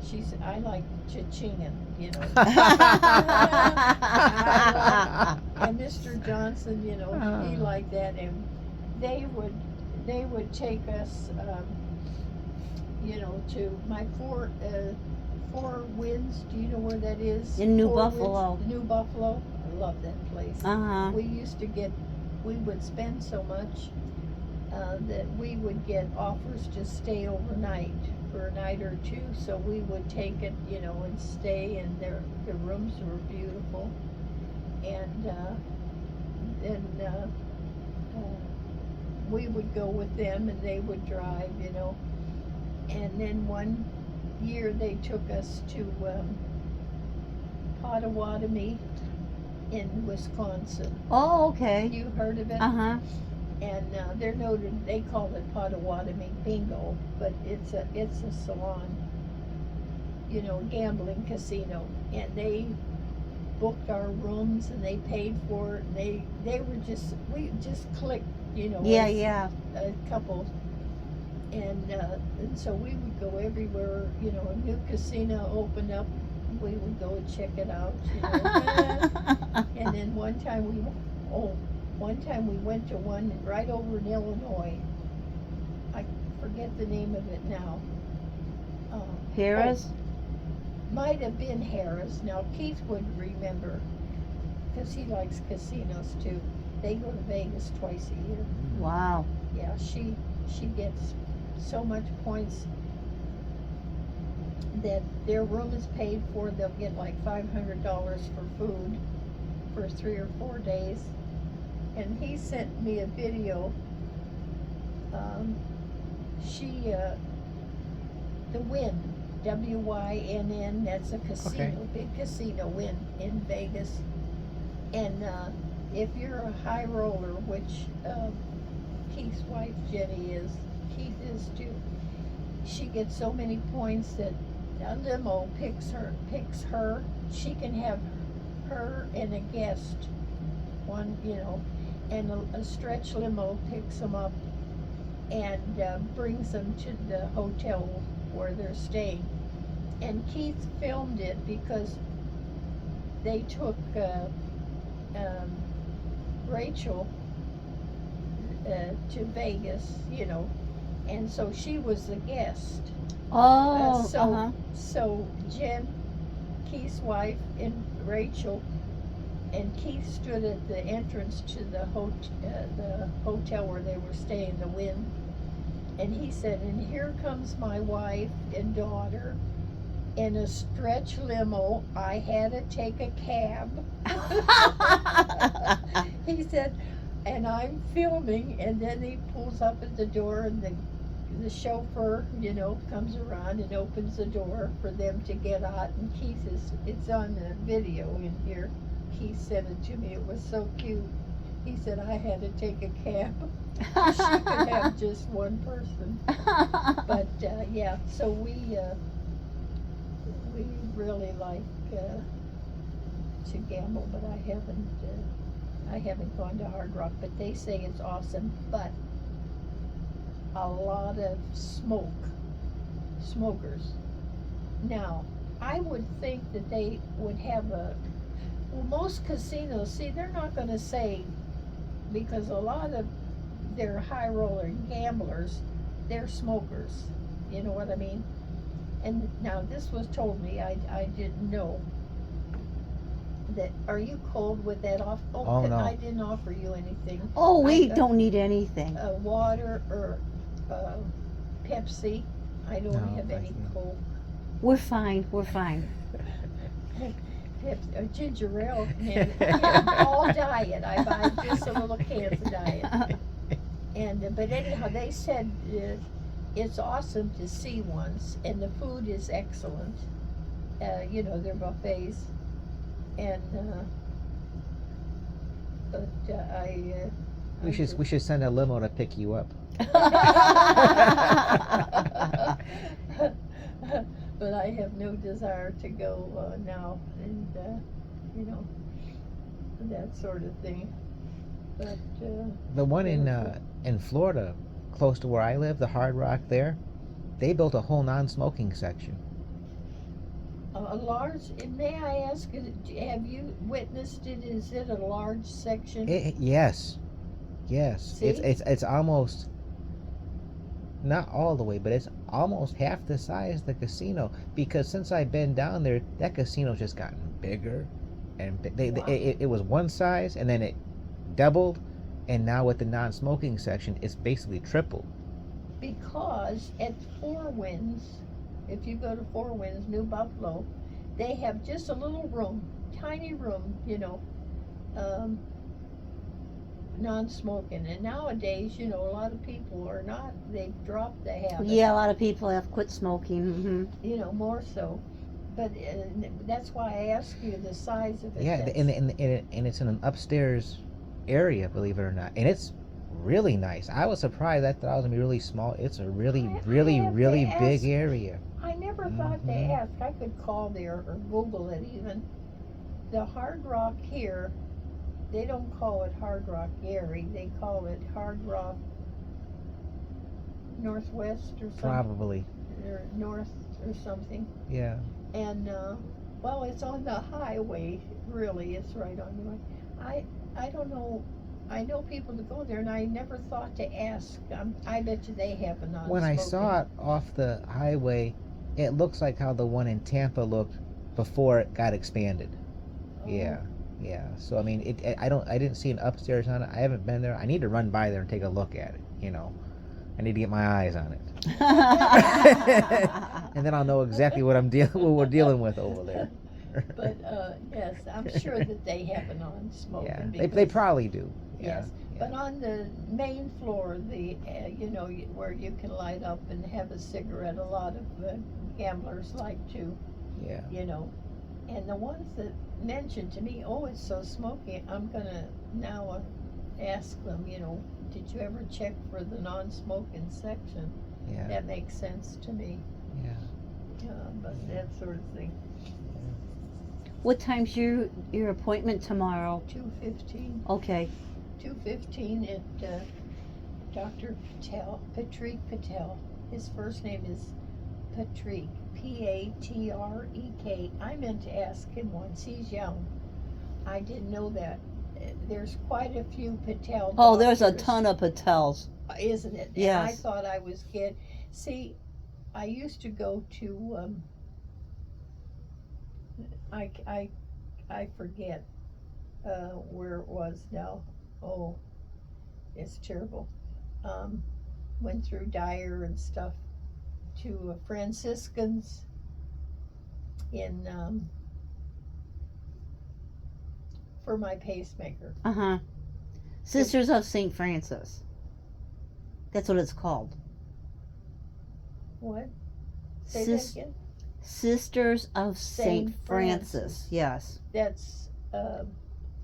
She said, I like cha-chinging, you know. And Mr. Johnson, he liked that, and they would take us, to my Four Winds. Do you know where that is? In New Four Buffalo. Winds, New Buffalo. I love that place. Uh-huh. We would spend so much that we would get offers to stay overnight for a night or two. So we would take it, and stay, and the rooms were beautiful. And then we would go with them, and they would drive, And then one year they took us to Potawatomi in Wisconsin. Oh, okay. You heard of it? Uh-huh. And they're noted. They call it Potawatomi Bingo, but it's a salon, gambling casino. And they booked our rooms, and they paid for it. And we just clicked, Yeah, as yeah. a couple. And so we would go everywhere. A new casino opened up, we would go and check it out. And then one time we went to one right over in Illinois. I forget the name of it now. Harris? Might have been Harris. Now Keith would remember, because he likes casinos too. They go to Vegas twice a year. Wow. Yeah, she gets so much points that their room is paid for. They'll get like $500 for food for 3 or 4 days. And he sent me a video. The Wynn, Wynn, that's a casino, Okay. big casino in Vegas. And if you're a high roller, which Keith's wife Jenny is, Keith is too, she gets so many points that a limo picks her. She can have her and a guest, one, and a stretch limo picks them up and brings them to the hotel where they're staying. And Keith filmed it because they took Rachel to Vegas, you know, and so she was the guest. Oh, So so Jen, Keith's wife, and Rachel, and Keith stood at the entrance to the hotel where they were staying, the Wynn, and he said, "And here comes my wife and daughter in a stretch limo. I had to take a cab." He said, and I'm filming, and then he pulls up at the door, and the chauffeur, you know, comes around and opens the door for them to get out, and it's on the video in here. Keith sent it to me. It was so cute. He said, "I had to take a cab." She could have just one person. But yeah, so we really like to gamble, but I haven't gone to Hard Rock. But they say it's awesome, but a lot of smokers. Now, I would think that they would have most casinos, see, they're not going to say, because a lot of their high roller gamblers, they're smokers. You know what I mean? And now this was told me, I didn't know. That, are you cold with that off? Oh, no. I didn't offer you anything. Oh, we don't need anything. Water or Pepsi. I don't No, have thank any you. Coke. We're fine. We're fine. Pepsi, ginger ale, man, all diet. I buy just a little cans of diet. And but anyhow, they said it's awesome to see ones, and the food is excellent. You know, their buffets, and but We should send a limo to pick you up. But I have no desire to go now, and you know, that sort of thing. But the one in Florida, close to where I live, the Hard Rock there, they built a whole non-smoking section. a large. May I ask, have you witnessed it? Is it a large section? Yes. See? It's almost, not all the way, but it's almost half the size of the casino. Because since I've been down there, that casino's just gotten bigger, and Wow. it was one size, and then it doubled, and now with the non-smoking section, it's basically tripled. Because at Four Winds, if you go to Four Winds, New Buffalo, they have just a little room, tiny room, you know, non-smoking. And nowadays, you know, a lot of people are not, they've dropped the habit. Yeah, a lot of people have quit smoking. You know, more so. But that's why I asked you the size of it. Yeah, and it's in an upstairs area, believe it or not, and it's really nice. I was surprised. I thought it was gonna be really small. It's a really big area. I never thought to ask. I could call there or Google it even. The Hard Rock here, they don't call it Hard Rock Gary. They call it Hard Rock Northwest or something. Probably. Or North or something. Yeah. And well, it's on the highway. Really, it's right on the way. I don't know. I know people that go there, and I never thought to ask. I bet you they have a non-smoking. When I saw it off the highway, it looks like how the one in Tampa looked before it got expanded. Oh. Yeah. So I mean, I didn't see an upstairs on it. I haven't been there. I need to run by there and take a look at it. You know, I need to get my eyes on it, and then I'll know exactly what we're dealing with over there. But yes, I'm sure that they have a non-smoking. Yeah, they probably do. Yes, but on the main floor, the you know, where you can light up and have a cigarette, a lot of gamblers like to. Yeah. You know, and the ones that mentioned to me, oh, it's so smoky, I'm gonna now ask them, you know, did you ever check for the non-smoking section? Yeah. That makes sense to me. Yeah. But that sort of thing. What time's your appointment tomorrow? 2:15. Okay. 2:15 at Dr. Patrick Patel. His first name is Patrick, Patrek. I meant to ask him once. He's young. I didn't know that. there's quite a few Patel. Oh, there's a doctors, ton of Patels. isn't it? And Yes. I thought I was getting. See, I used to go to. I forget where it was now. Oh, it's terrible. Went through Dyer and stuff to Franciscans in for my pacemaker. Uh huh. Sisters of St. Francis. That's what it's called. What? Say Sis- that again. Sisters of St. Saint Francis. Francis. Yes. That's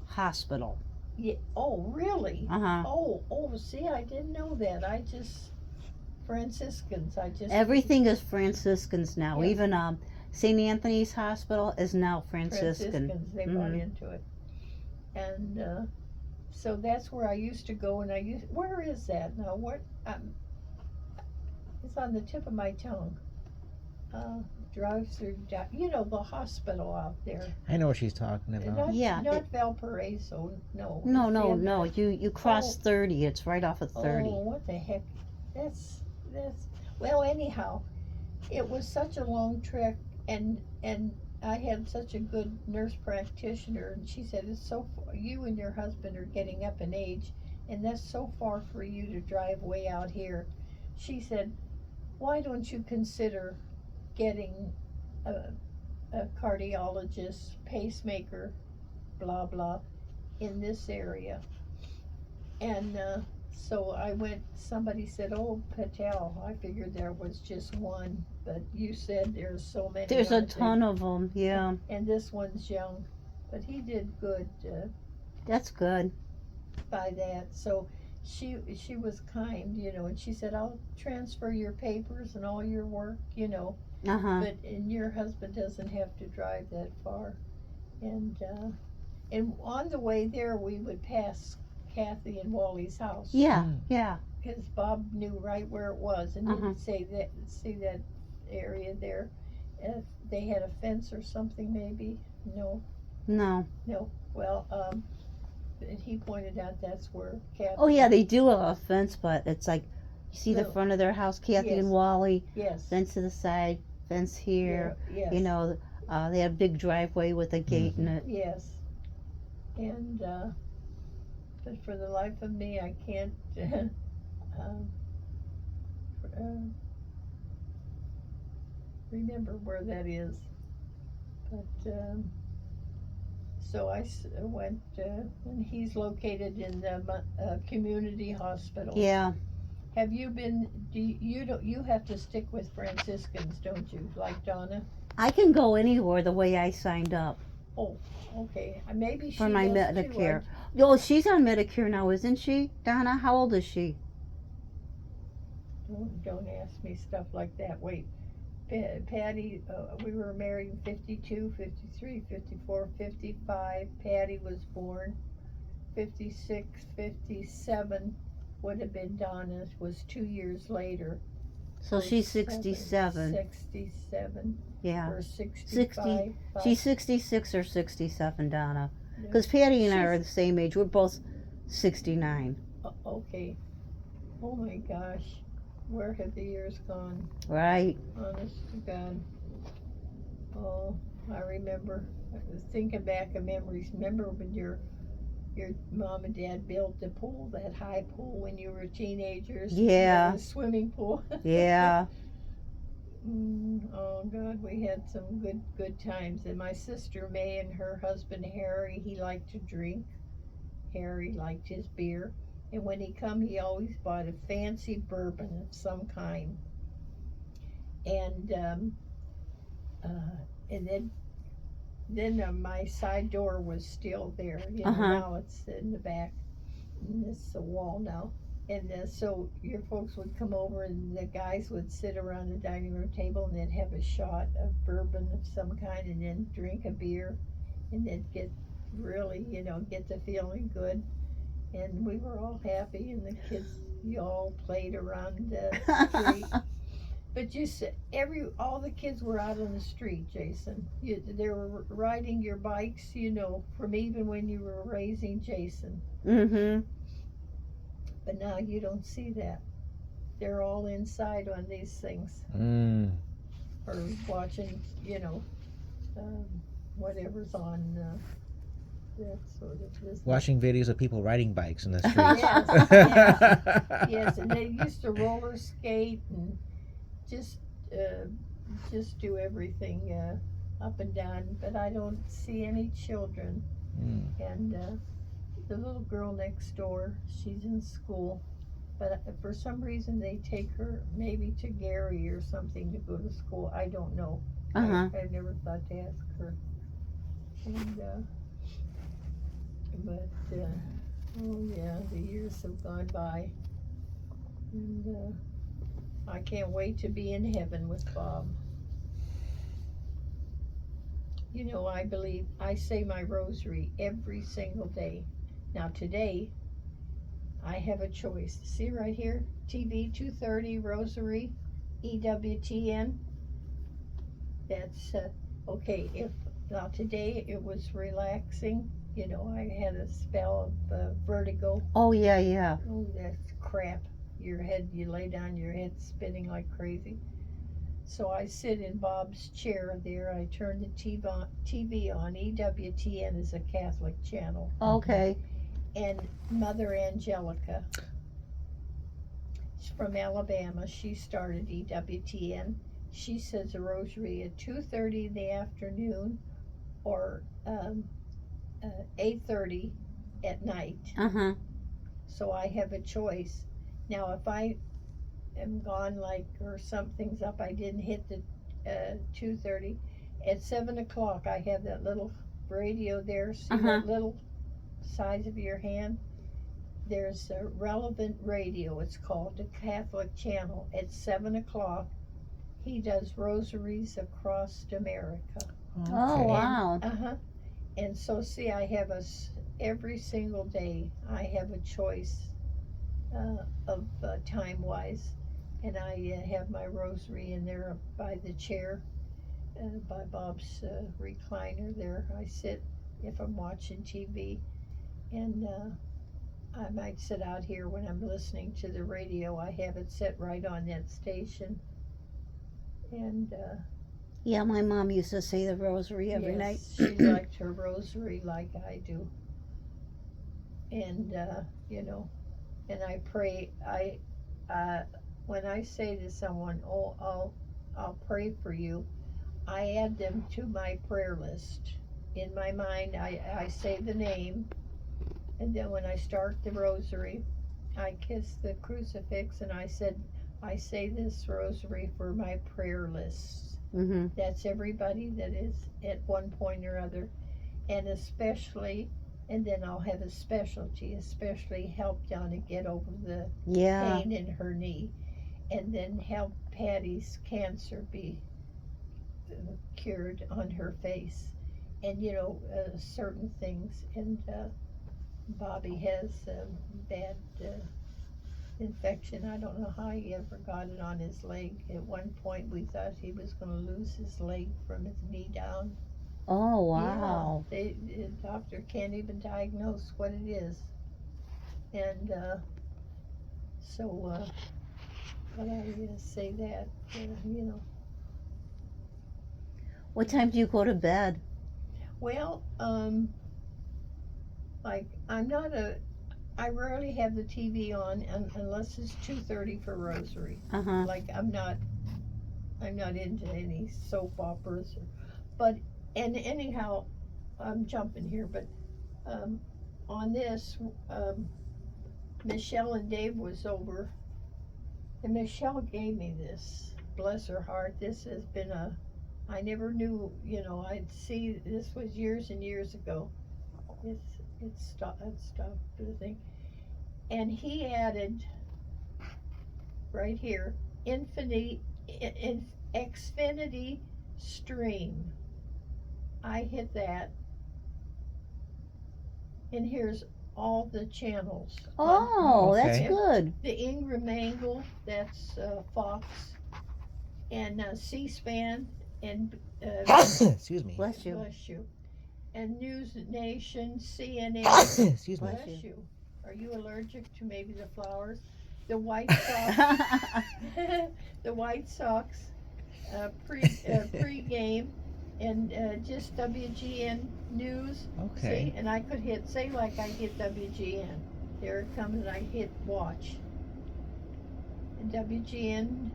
Hospital. yeah. Oh, really? Uh huh. Oh. See, I didn't know that. I just Franciscans. I just Everything is Franciscans now. Yes. Even St. Anthony's Hospital is now Franciscan. Franciscans. They bought Mhm. into it, and so that's where I used to go. And where is that now? What? It's on the tip of my tongue. Drive through, the hospital out there. I know what she's talking about. Not, Yeah, not Valparaiso, no. No. It's You cross Oh. 30. It's right off of 30. Oh, what the heck? That's, well, anyhow, it was such a long trek, and I had such a good nurse practitioner, and she said, it's so far, you and your husband are getting up in age, and that's so far for you to drive way out here. She said, why don't you consider getting a cardiologist, pacemaker, blah blah, in this area? And so I went. Somebody said, "Oh, Patel." I figured there was just one, but you said there's so many. There's a aren't there? ton of them. Yeah, And this one's young, but he did good that's good. by that. So she was kind, and she said, "I'll transfer your papers and all your work, Uh huh. and your husband doesn't have to drive that far." And on the way there, we would pass Kathy and Wally's house. Yeah, Mm. yeah. Because Bob knew right where it was, and Uh-huh. didn't see that area there. If they had a fence or something, maybe. No. No. Well, and he pointed out that's where Kathy. Oh yeah, they do have a fence, but it's like you see the No. front of their house, Kathy Yes. and Wally. Yes. Fence to the side, fence here. Yes. You know, they had a big driveway with a gate in it. Yes. And but for the life of me, I can't. Remember where that is, but so I went, and he's located in the community hospital. Yeah. Have you been? You have to stick with Franciscans, don't you? Like Donna. I can go anywhere the way I signed up Okay, maybe she for my does too. Medicare. Oh, she's on Medicare now, isn't she? Donna, how old is she? Don't ask me stuff like that. Wait, Patty, we were married in 52, 53, 54, 55. Patty was born 56, 57. Would have been Donna's, was 2 years later. So she's 67. 67 Yeah. or 65. She's 66 or 67, Donna. Because Patty and I are the same age. We're both 69. Okay. Oh my gosh. Where have the years gone? Right. Honest to God. Oh, I remember. I was thinking back of memories. Remember when your mom and dad built the pool, that high pool, when you were teenagers? Yeah. The swimming pool. Yeah. Oh God, we had some good times. And my sister May and her husband Harry, he liked to drink. Harry liked his beer. And when he come, he always bought a fancy bourbon of some kind. And then my side door was still there. Now it's in the back. And this is the wall now. And so your folks would come over, and the guys would sit around the dining room table, and they'd have a shot of bourbon of some kind, and then drink a beer, and they'd get really, get the feeling good. And we were all happy, and the kids, you all played around the street. But you said all the kids were out on the street, Jason. They were riding your bikes, from even when you were raising Jason. Mm-hmm. But now you don't see that. They're all inside on these things, or watching, whatever's on that sort of business. Watching videos of people riding bikes in the streets. Yes, and they used to roller skate and just do everything up and down. But I don't see any children. And the little girl next door, she's in school. But for some reason they take her maybe to Gary or something to go to school. I don't know. Uh-huh. I never thought to ask her. And oh yeah, the years have gone by, and I can't wait to be in heaven with Bob. I say my rosary every single day. Now today, I have a choice. See right here, TV 230 Rosary, EWTN. That's okay. Now today it was relaxing. I had a spell of vertigo. Oh, yeah. Oh, that's crap. You lay down, your head's spinning like crazy. So I sit in Bob's chair there. I turn the TV on. EWTN is a Catholic channel. Okay. And Mother Angelica, she's from Alabama. She started EWTN. She says a rosary at 2:30 in the afternoon or 8:30 at night. Uh-huh. So I have a choice. Now if I am gone or something's up, I didn't hit the 2:30. At 7 o'clock I have that little radio there. See that little size of your hand? There's a Relevant Radio, it's called, the Catholic channel. At 7 o'clock he does rosaries across America. Oh, wow. And so see, I have every single day I have a choice of time-wise, and I have my rosary in there by the chair, by Bob's recliner there. I sit if I'm watching TV, and I might sit out here when I'm listening to the radio. I have it set right on that station, and Yeah, my mom used to say the rosary every night. she liked her rosary like I do. And and I pray. When I say to someone, "Oh, I'll pray for you," I add them to my prayer list. In my mind, I say the name, and then when I start the rosary, I kiss the crucifix, and I say this rosary for my prayer list. Mm-hmm. That's everybody that is at one point or other, and especially, and then I'll have a specialty, especially help Donna get over the pain in her knee, and then help Patty's cancer be cured on her face, and certain things, and Bobby has a bad infection. I don't know how he ever got it on his leg. At one point we thought he was going to lose his leg from his knee down. Oh, wow. Yeah, the doctor can't even diagnose what it is. And but I say that, What time do you go to bed? Well, I rarely have the TV on unless it's 2:30 for rosary. Uh-huh. Like I'm not into any soap operas, and anyhow, I'm jumping here, but on this, Michelle and Dave was over, and Michelle gave me this. Bless her heart. This has been I never knew, I'd see, this was years and years ago. It stopped the thing. And he added right here, Xfinity Stream. I hit that, and here's all the channels. Oh, Okay. that's good. The Ingram Angle, that's Fox. and C-SPAN, and Excuse me. Bless you. bless you, and News Nation, CNN. Excuse me. Bless Bless you. you. Are you allergic to maybe the flowers? The White Sox, the White Sox pre-game, and just WGN News. Okay. See, and I could hit, say like I hit WGN. There it comes, and I hit watch. And WGN.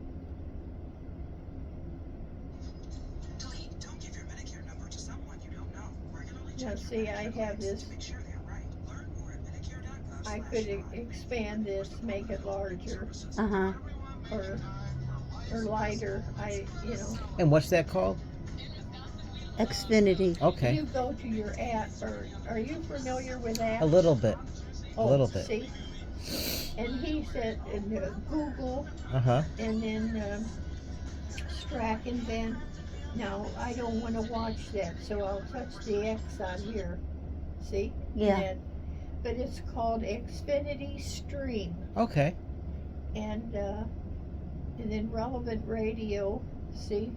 Delete. Don't give your Medicare number to someone you don't know. Regularly Now check see, your I Medicare have claims this. to make sure they're right. Learn more at Medicare.gov. I could expand this, make it larger Uh-huh. or lighter. And what's that called? Xfinity. Okay. You go to your app, or are you familiar with apps? A little bit. Oh, little bit. See, and he said Google, Uh-huh. and then Strack and Ben. Now I don't want to watch that, so I'll touch the X on here. See? Yeah. That, but it's called Xfinity Stream, Okay. and then Relevant Radio. See?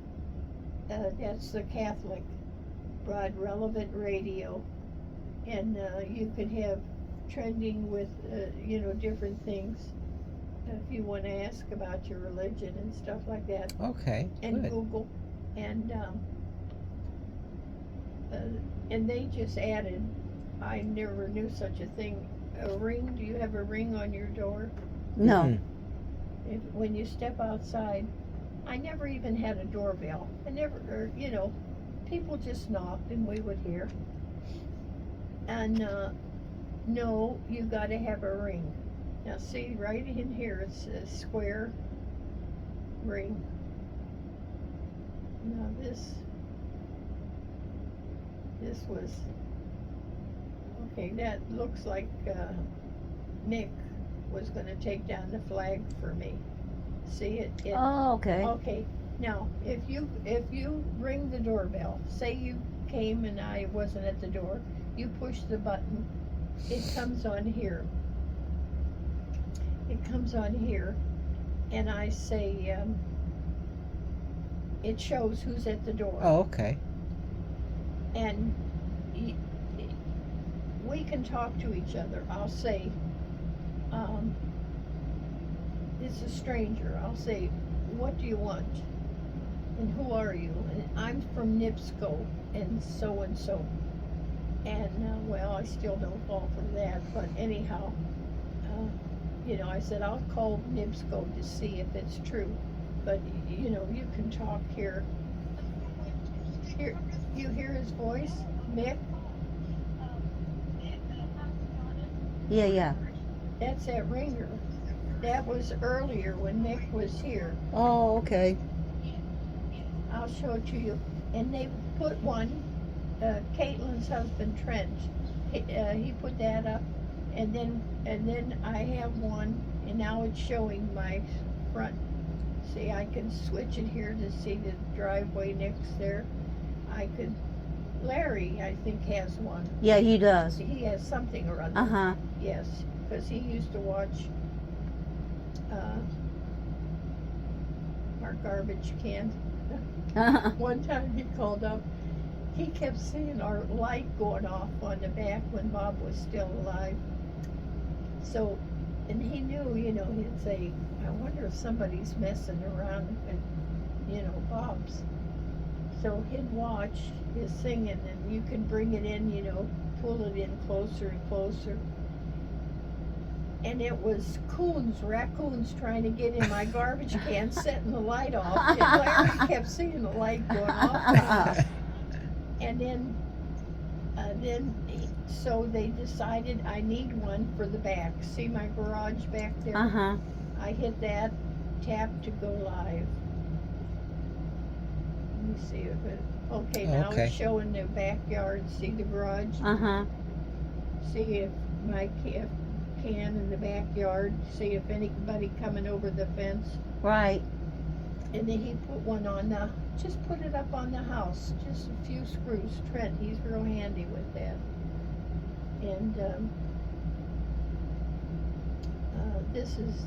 That's the Catholic broad Relevant Radio, and you can have trending with different things if you want to ask about your religion and stuff like that, Okay. and Good. Google, and they just added, I never knew such a thing, a ring. Do you have a ring on your door? No. Mhm. When you step outside, I never even had a doorbell. I never, people just knocked and we would hear. And no, you got to have a ring. Now see, right in here it's a square ring. Now this was, okay, that looks like Nick was going to take down the flag for me. See it? Oh, okay. Okay. Now, if you ring the doorbell, say you came and I wasn't at the door, you push the button, it comes on here. It comes on here, and I say, it shows who's at the door. Oh, okay. And we can talk to each other. I'll say, it's a stranger. I'll say, what do you want? And who are you? And I'm from NIPSCO and so. And, well, I still don't fall for that, but anyhow, I said, I'll call NIPSCO to see if it's true. But, you can talk here. Here, you hear his voice, Mick? Yeah, yeah. That's that ringer. That was earlier when Mick was here. Oh, okay. I'll show it to you. And they put one, Caitlin's husband Trent, he put that up, and then I have one, and now it's showing my front. See, I can switch it here to see the driveway next there. Larry, I think, has one. Yeah, he does. He has something or other. Uh-huh. Yes, because he used to watch our garbage can. One time he called up, he kept seeing our light going off on the back when Bob was still alive. So, and he knew, he'd say, I wonder if somebody's messing around with, Bob's. So he'd watch his singing, and you can bring it in, pull it in closer and closer. And it was raccoons trying to get in my garbage can, setting the light off. And Larry kept seeing the light going off. And so they decided I need one for the back. See my garage back there? Uh-huh. I hit that, tap to go live. Let me see if it, okay, now Okay. it's showing the backyard. See the garage? Uh-huh. See if my can in the backyard, see if anybody coming over the fence. Right. And then he put one on just put it up on the house, just a few screws. Trent, he's real handy with that. And this is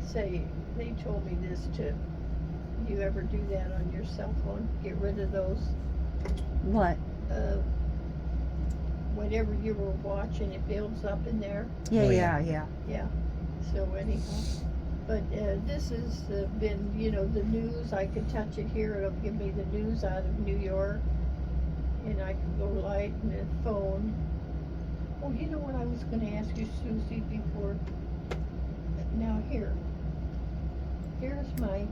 say, they told me this too. You ever do that on your cell phone? Get rid of those, What? whatever you were watching, it builds up in there. Yeah, Oh, yeah, yeah. yeah. So anyhow, but this has been, you know, the news. I can touch it here. It'll give me the news out of New York, and I can go light in the phone. Oh, you know what I was going to ask you, Susie, before? Now here's my.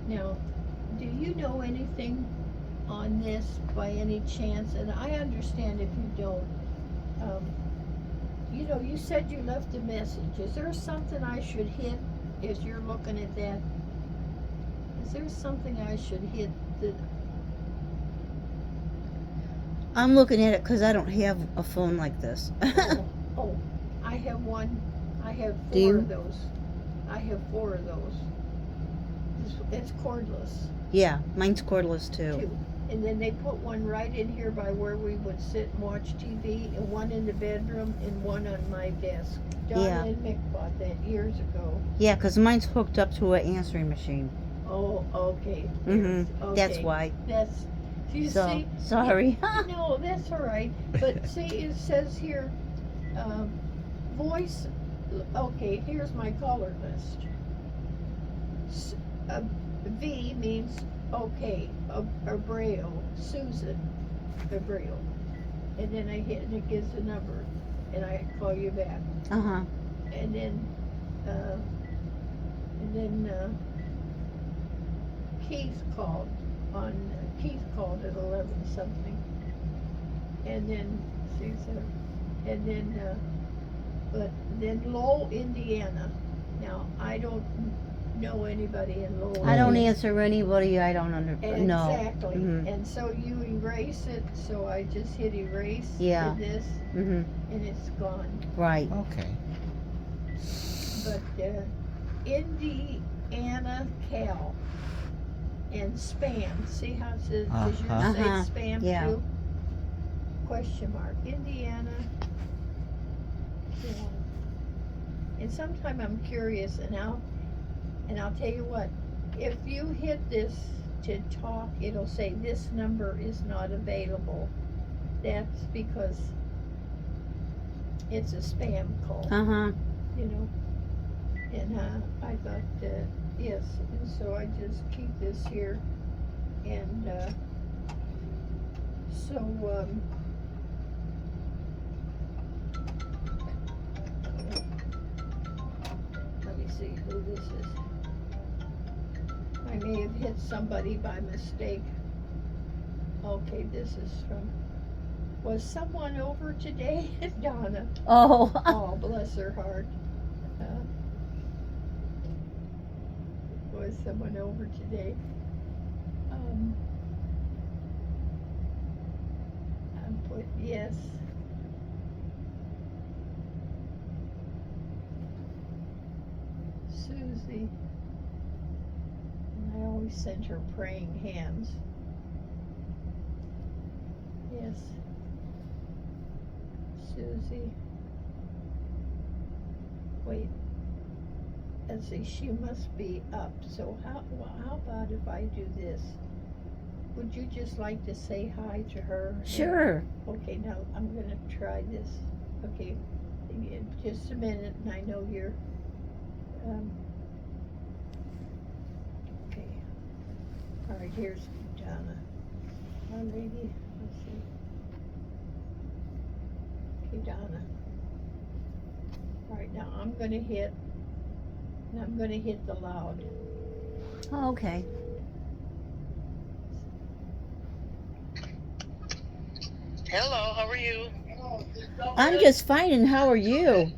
Now, do you know anything on this by any chance? And I understand if you don't. You know, you said you left a message. Is there something I should hit as you're looking at that? Is there something I should hit that? I'm looking at it because I don't have a phone like this. Oh, I have one. I have Do four you? of those. I have 4 of those. It's cordless Yeah, mine's cordless too. too. And then they put one right in here by where we would sit and watch TV, and one in the bedroom, and one on my desk. Donna Yeah. and Mick bought that years ago. Yeah, because mine's hooked up to an answering machine. Oh, okay. Mm-hmm. Okay. That's why. That's, you So, see? sorry. No, that's all right. But see, it says here, voice, okay, here's my caller list. V means okay, Abreu, Susan, Abreu. And then I hit, and it gives the number, and I call you back. Uh-huh. And then Keith called at 11 something. And then but then Lowell, Indiana. Now I don't know anybody in Lowell. I don't Indiana. answer anybody I don't know. Exactly. Mhm. And so you erase it, so I just hit erase. Yeah. Did this, Mm-hmm. and it's gone. Right. Okay. But Indiana Cal and spam. See how it says? Does yours Uh-huh. say Uh-huh. spam Yeah. too? Question mark. Indiana Cal. And sometime I'm curious, and I'll tell you what. If you hit this to talk, it'll say this number is not available. That's because it's a spam call. Uh-huh. You know, and I thought, yes, and so I just keep this here, and let me see who this is. I may have hit somebody by mistake. Okay, this is from, was someone over today? Donna. Oh. Oh, bless her heart. Was someone over today? I put yes. Susie. And I always send her praying hands. Yes. Susie. Wait. Let's see, she must be up. So how about if I do this? Would you just like to say hi to her? Sure. Okay, now I'm gonna try this. Okay, just a minute, and I know you're. Okay. All right, here's Donna. Our lady. Let's see. Okay, Donna. All right, now I'm gonna hit. And I'm gonna hit the loud. Oh, okay. Hello, how are you? I'm just fine, and how are you?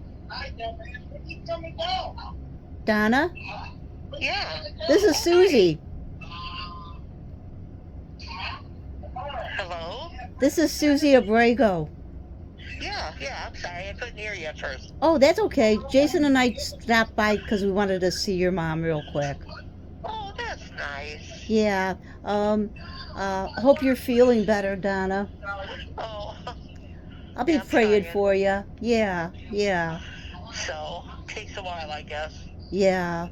Donna? Yeah. This is Susie. Hello? This is Susie Abrego. Yeah, I'm sorry, I couldn't hear you at first. Oh, that's okay. Jason and I stopped by because we wanted to see your mom real quick. Oh, that's nice. Yeah. Hope you're feeling better, Donna. Oh, I'll be Yeah, I'm praying trying. for you. Yeah, yeah. so, takes a while, I guess. Yeah.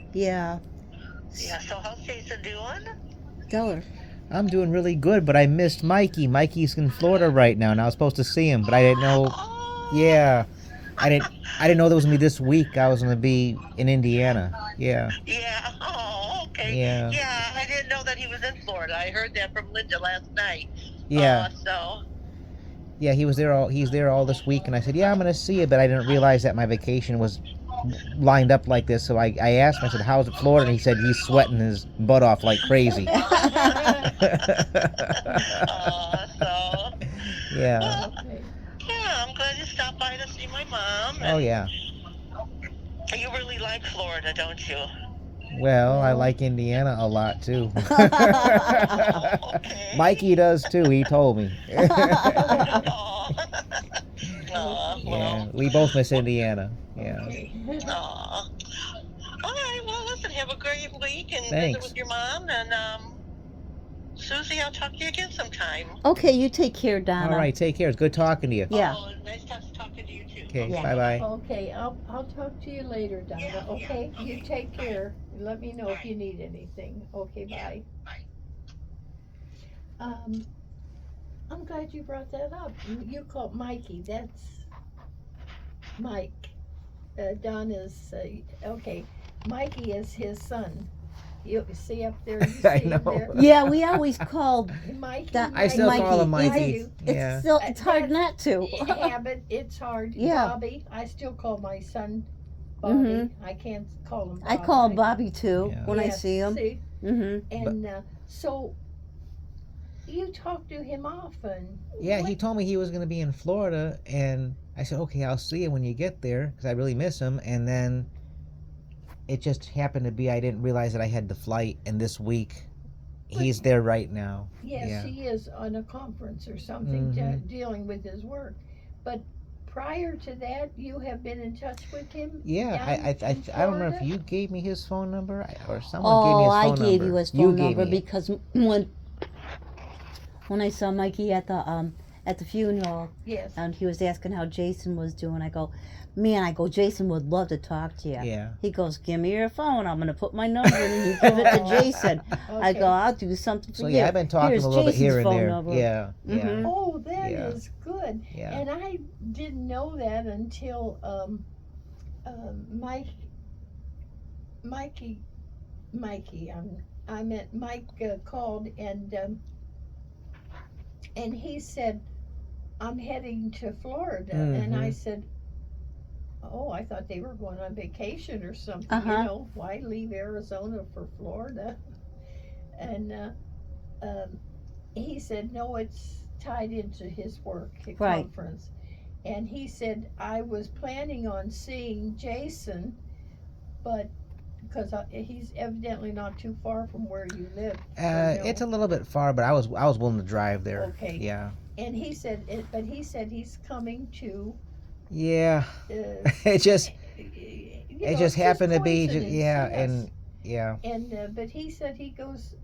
Yeah, so how's Jason doing? Tell her. I'm doing really good, but I missed Mikey. Mikey's in Florida right now, and I was supposed to see him, but I didn't know. Oh, Yeah, I didn't know that was gonna be this week. I was gonna be in Indiana. Yeah, yeah. Oh, okay. yeah, Yeah, I didn't know that he was in Florida. I heard that from Linda last night. yeah, So, yeah. He's there all this week, and I said, yeah, I'm gonna see you, but I didn't realize that my vacation was lined up like this. So I asked him. I said, how's it, Florida? And he said he's sweating his butt off like crazy. so, Yeah. well, Okay. yeah, I'm glad you stopped by to see my mom. Oh And yeah. you really like Florida, don't you? Well, I like Indiana a lot too. Oh, okay. Mikey does too. He told me. Aw. Aw, Yeah, well, we both miss Indiana. Yeah. Okay. aw. All right, well, listen, have a great week and visit Thanks. with your mom. And Susie, I'll talk to you again sometime. Okay, you take care, Donna. All right. Take care. It's good talking to you. Yeah. Oh, nice talking to you too. Okay. Yeah. Bye bye. Okay, I'll talk to you later, Donna. Okay, you take care. Let me know if you need anything. Okay, bye. Bye. I'm glad you brought that up. You called Mikey. That's Mike. Donna's. Okay, Mikey is his son. You see up there. You see I him know. there? Yeah, we always called. Mikey. That- I still call him Mikey. Mikey. It's- Yeah. It's hard not to. Habit. It's hard. Yeah. Bobby. I still call my son Bobby. Mhm. I can't call him. I Bob. call him Bobby too Yeah. when I Yes, see him. See? Mhm. And so you talk to him often. Yeah, he What- told me he was going to be in Florida, and I said, okay, I'll see you when you get there, because I really miss him. And then it just happened to be I didn't realize that I had the flight, and this week he's there right now. Yes, Yeah. he is on a conference or something Mhm. dealing with his work. But prior to that, you have been in touch with him. Yeah, down I in don't remember if Florida? you gave me his phone number or someone gave me Oh, his I phone gave number. you his You phone gave number me it. because when I saw Mikey at the funeral Yes. and he was asking how Jason was doing, I go, man, Jason would love to talk to you. Yeah. He goes, give me your phone. I'm gonna put my number in and you give it to Jason. I Okay. go, I'll do something for So you. yeah, I've been talking Here's a little bit Jason's here and phone there. number. Yeah, yeah, Mhm. Oh, that is Yeah. good. yeah. And I didn't know that until Mikey. I meant Mike called and he said, I'm heading to Florida. And I Mhm. said, oh, I thought they were going on vacation or something. Uh-huh. You know, why leave Arizona for Florida? And he said, no, it's tied into his work Right. conference. And he said, I was planning on seeing Jason, but because he's evidently not too far from where you live. or no? It's a little bit far, but I was willing to drive there. Okay. Yeah. And he said, but he said he's coming to. Yeah. It just happened to be yeah, and yeah. And but he said he goes.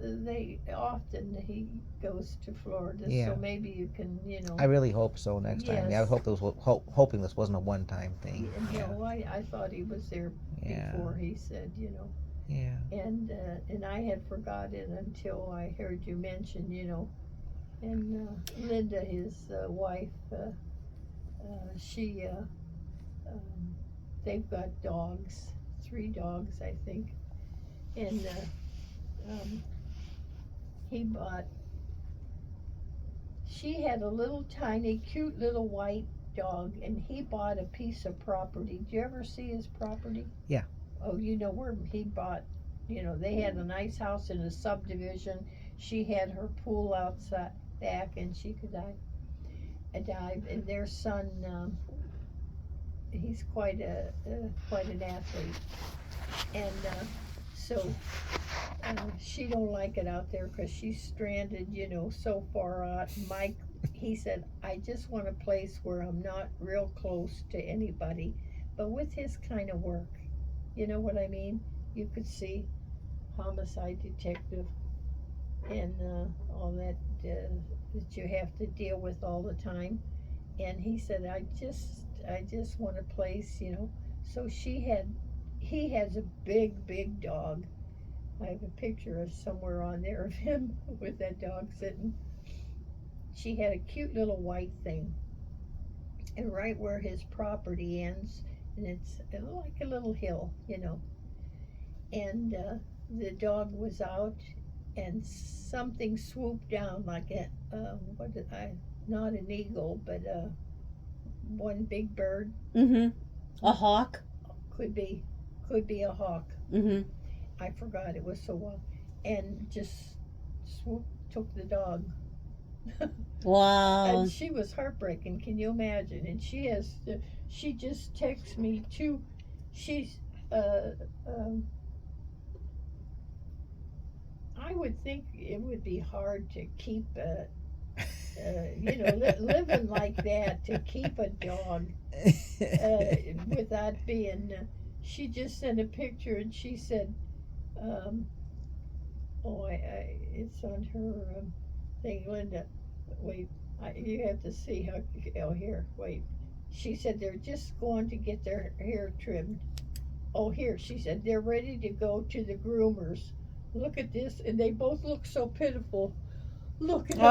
He goes to Florida. Yeah. So maybe you can, I really hope so next time. Yeah, I Yes. hope hoping this wasn't a one-time thing. Yeah. I thought he was there Yeah. before. He said, Yeah. and I had forgotten until I heard you mention, and Linda, his wife, she, they've got dogs, 3 dogs, I think, and she had a little tiny, cute little white dog, and he bought a piece of property. Did you ever see his property? Yeah. Oh, you know where he bought, they had a nice house in a subdivision. She had her pool outside back, and she could dive. And their son, he's quite an athlete, and so she don't like it out there because she's stranded, so far out. Mike, he said, I just want a place where I'm not real close to anybody, but with his kind of work, you know what I mean? You could see homicide detective and all that that you have to deal with all the time. And he said, I just want a place, So he he has a big dog. I have a picture of somewhere on there of him with that dog sitting. She had a cute little white thing, and right where his property ends, and it's like a little hill, and the dog was out, and something swooped down like not an eagle, but one big bird. Mm-hmm. A hawk. Could be a hawk. Mm-hmm. I forgot, it was so long, and just swooped, took the dog. Wow. And she was heartbreaking. Can you imagine? And she just texts me too. She's I would think it would be hard to keep living like that, to keep a dog without being. She just sent a picture, and she said, it's on her thing, Linda. Wait, you have to see how. Oh, here, wait. She said they're just going to get their hair trimmed. Oh, here, she said they're ready to go to the groomers. Look at this, and they both look so pitiful. Look at them.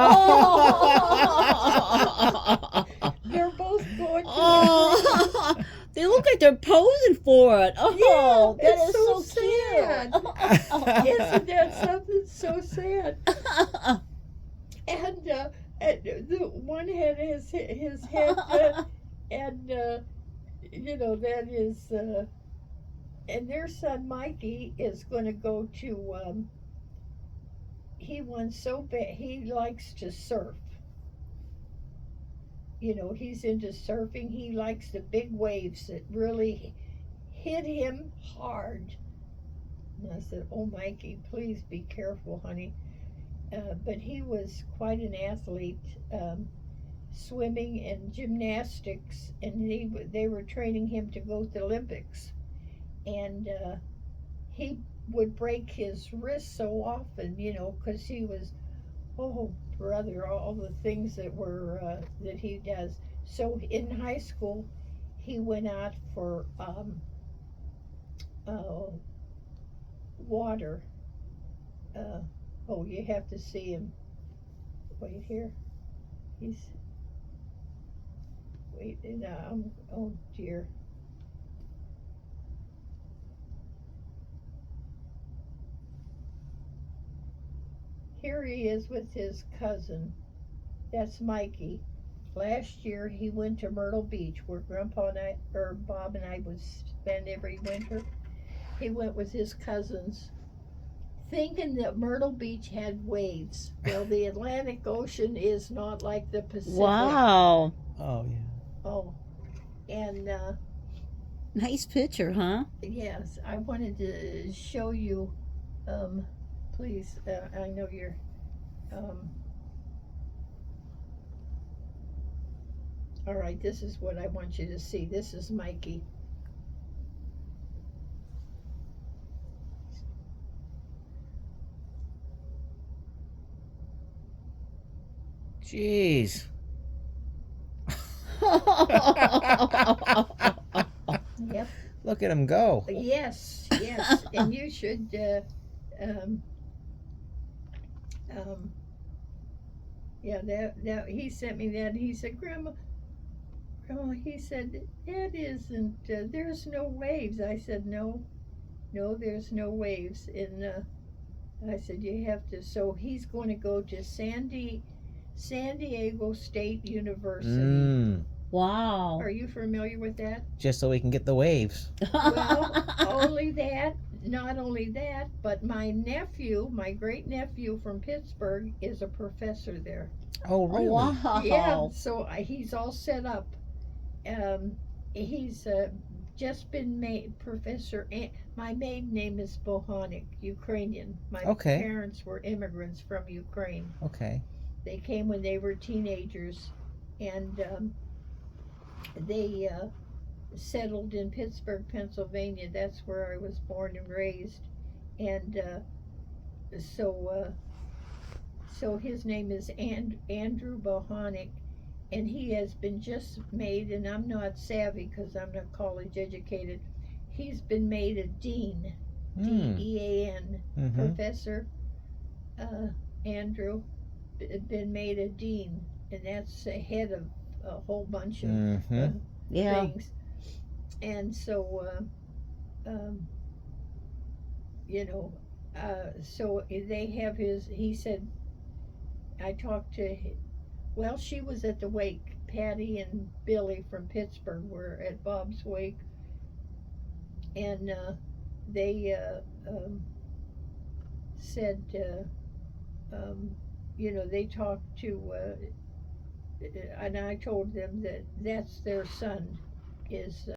They're both going to They look like they're posing for it. Oh, yeah, that is it's so sad. cute. Isn't that something so sad? And the one had his head, and that is, and their son Mikey is going to go to. He wants so bad. He likes to surf. He's into surfing. He likes the big waves that really hit him hard. And I said, "Oh, Mikey, please be careful, honey." But he was quite an athlete, swimming and gymnastics, and they were training him to go to the Olympics. And he would break his wrist so often, because he was, oh, brother, all the things that he does. So in high school, he went out for water. You have to see him. Wait here. Oh dear. Here he is with his cousin. That's Mikey. Last year he went to Myrtle Beach, where Bob and I would spend every winter. He went with his cousins, thinking that Myrtle Beach had waves. Well, the Atlantic Ocean is not like the Pacific. Wow. Oh yeah. Oh, and Nice picture, huh? yes, I wanted to show you. Please, I know you're. All right, this is what I want you to see. This is Mikey. Jeez. Yep. Look at him go. Yes, and you should. Yeah, that he sent me that. He said, Grandma, he said, that isn't. There's no waves. I said, no, there's no waves. And I said, you have to. So he's going to go to San Diego State University. Wow. Are you familiar with that? Just so we can get the waves. Well, not only that, but my great nephew from Pittsburgh is a professor there. Oh, really? Wow. Yeah, so he's all set up. He's just been made professor. My maiden name is Bohanik, Ukrainian. My parents were immigrants from Ukraine. Okay. They came when they were teenagers, and they settled in Pittsburgh, Pennsylvania. That's where I was born and raised. And so his name is Andrew Bohanik, and he has been just made, and I'm not savvy because I'm not college educated. he's been made a dean, Mm. DEAN, Mm-hmm. Professor Andrew, been made a dean, and that's the head of a whole bunch of Mm-hmm. Yeah. things. And so, you know, so they have his. He said, I talked to. Well, she was at the wake. Patty and Billy from Pittsburgh were at Bob's wake, and they said, you know, they talked to, and I told them that that's their son is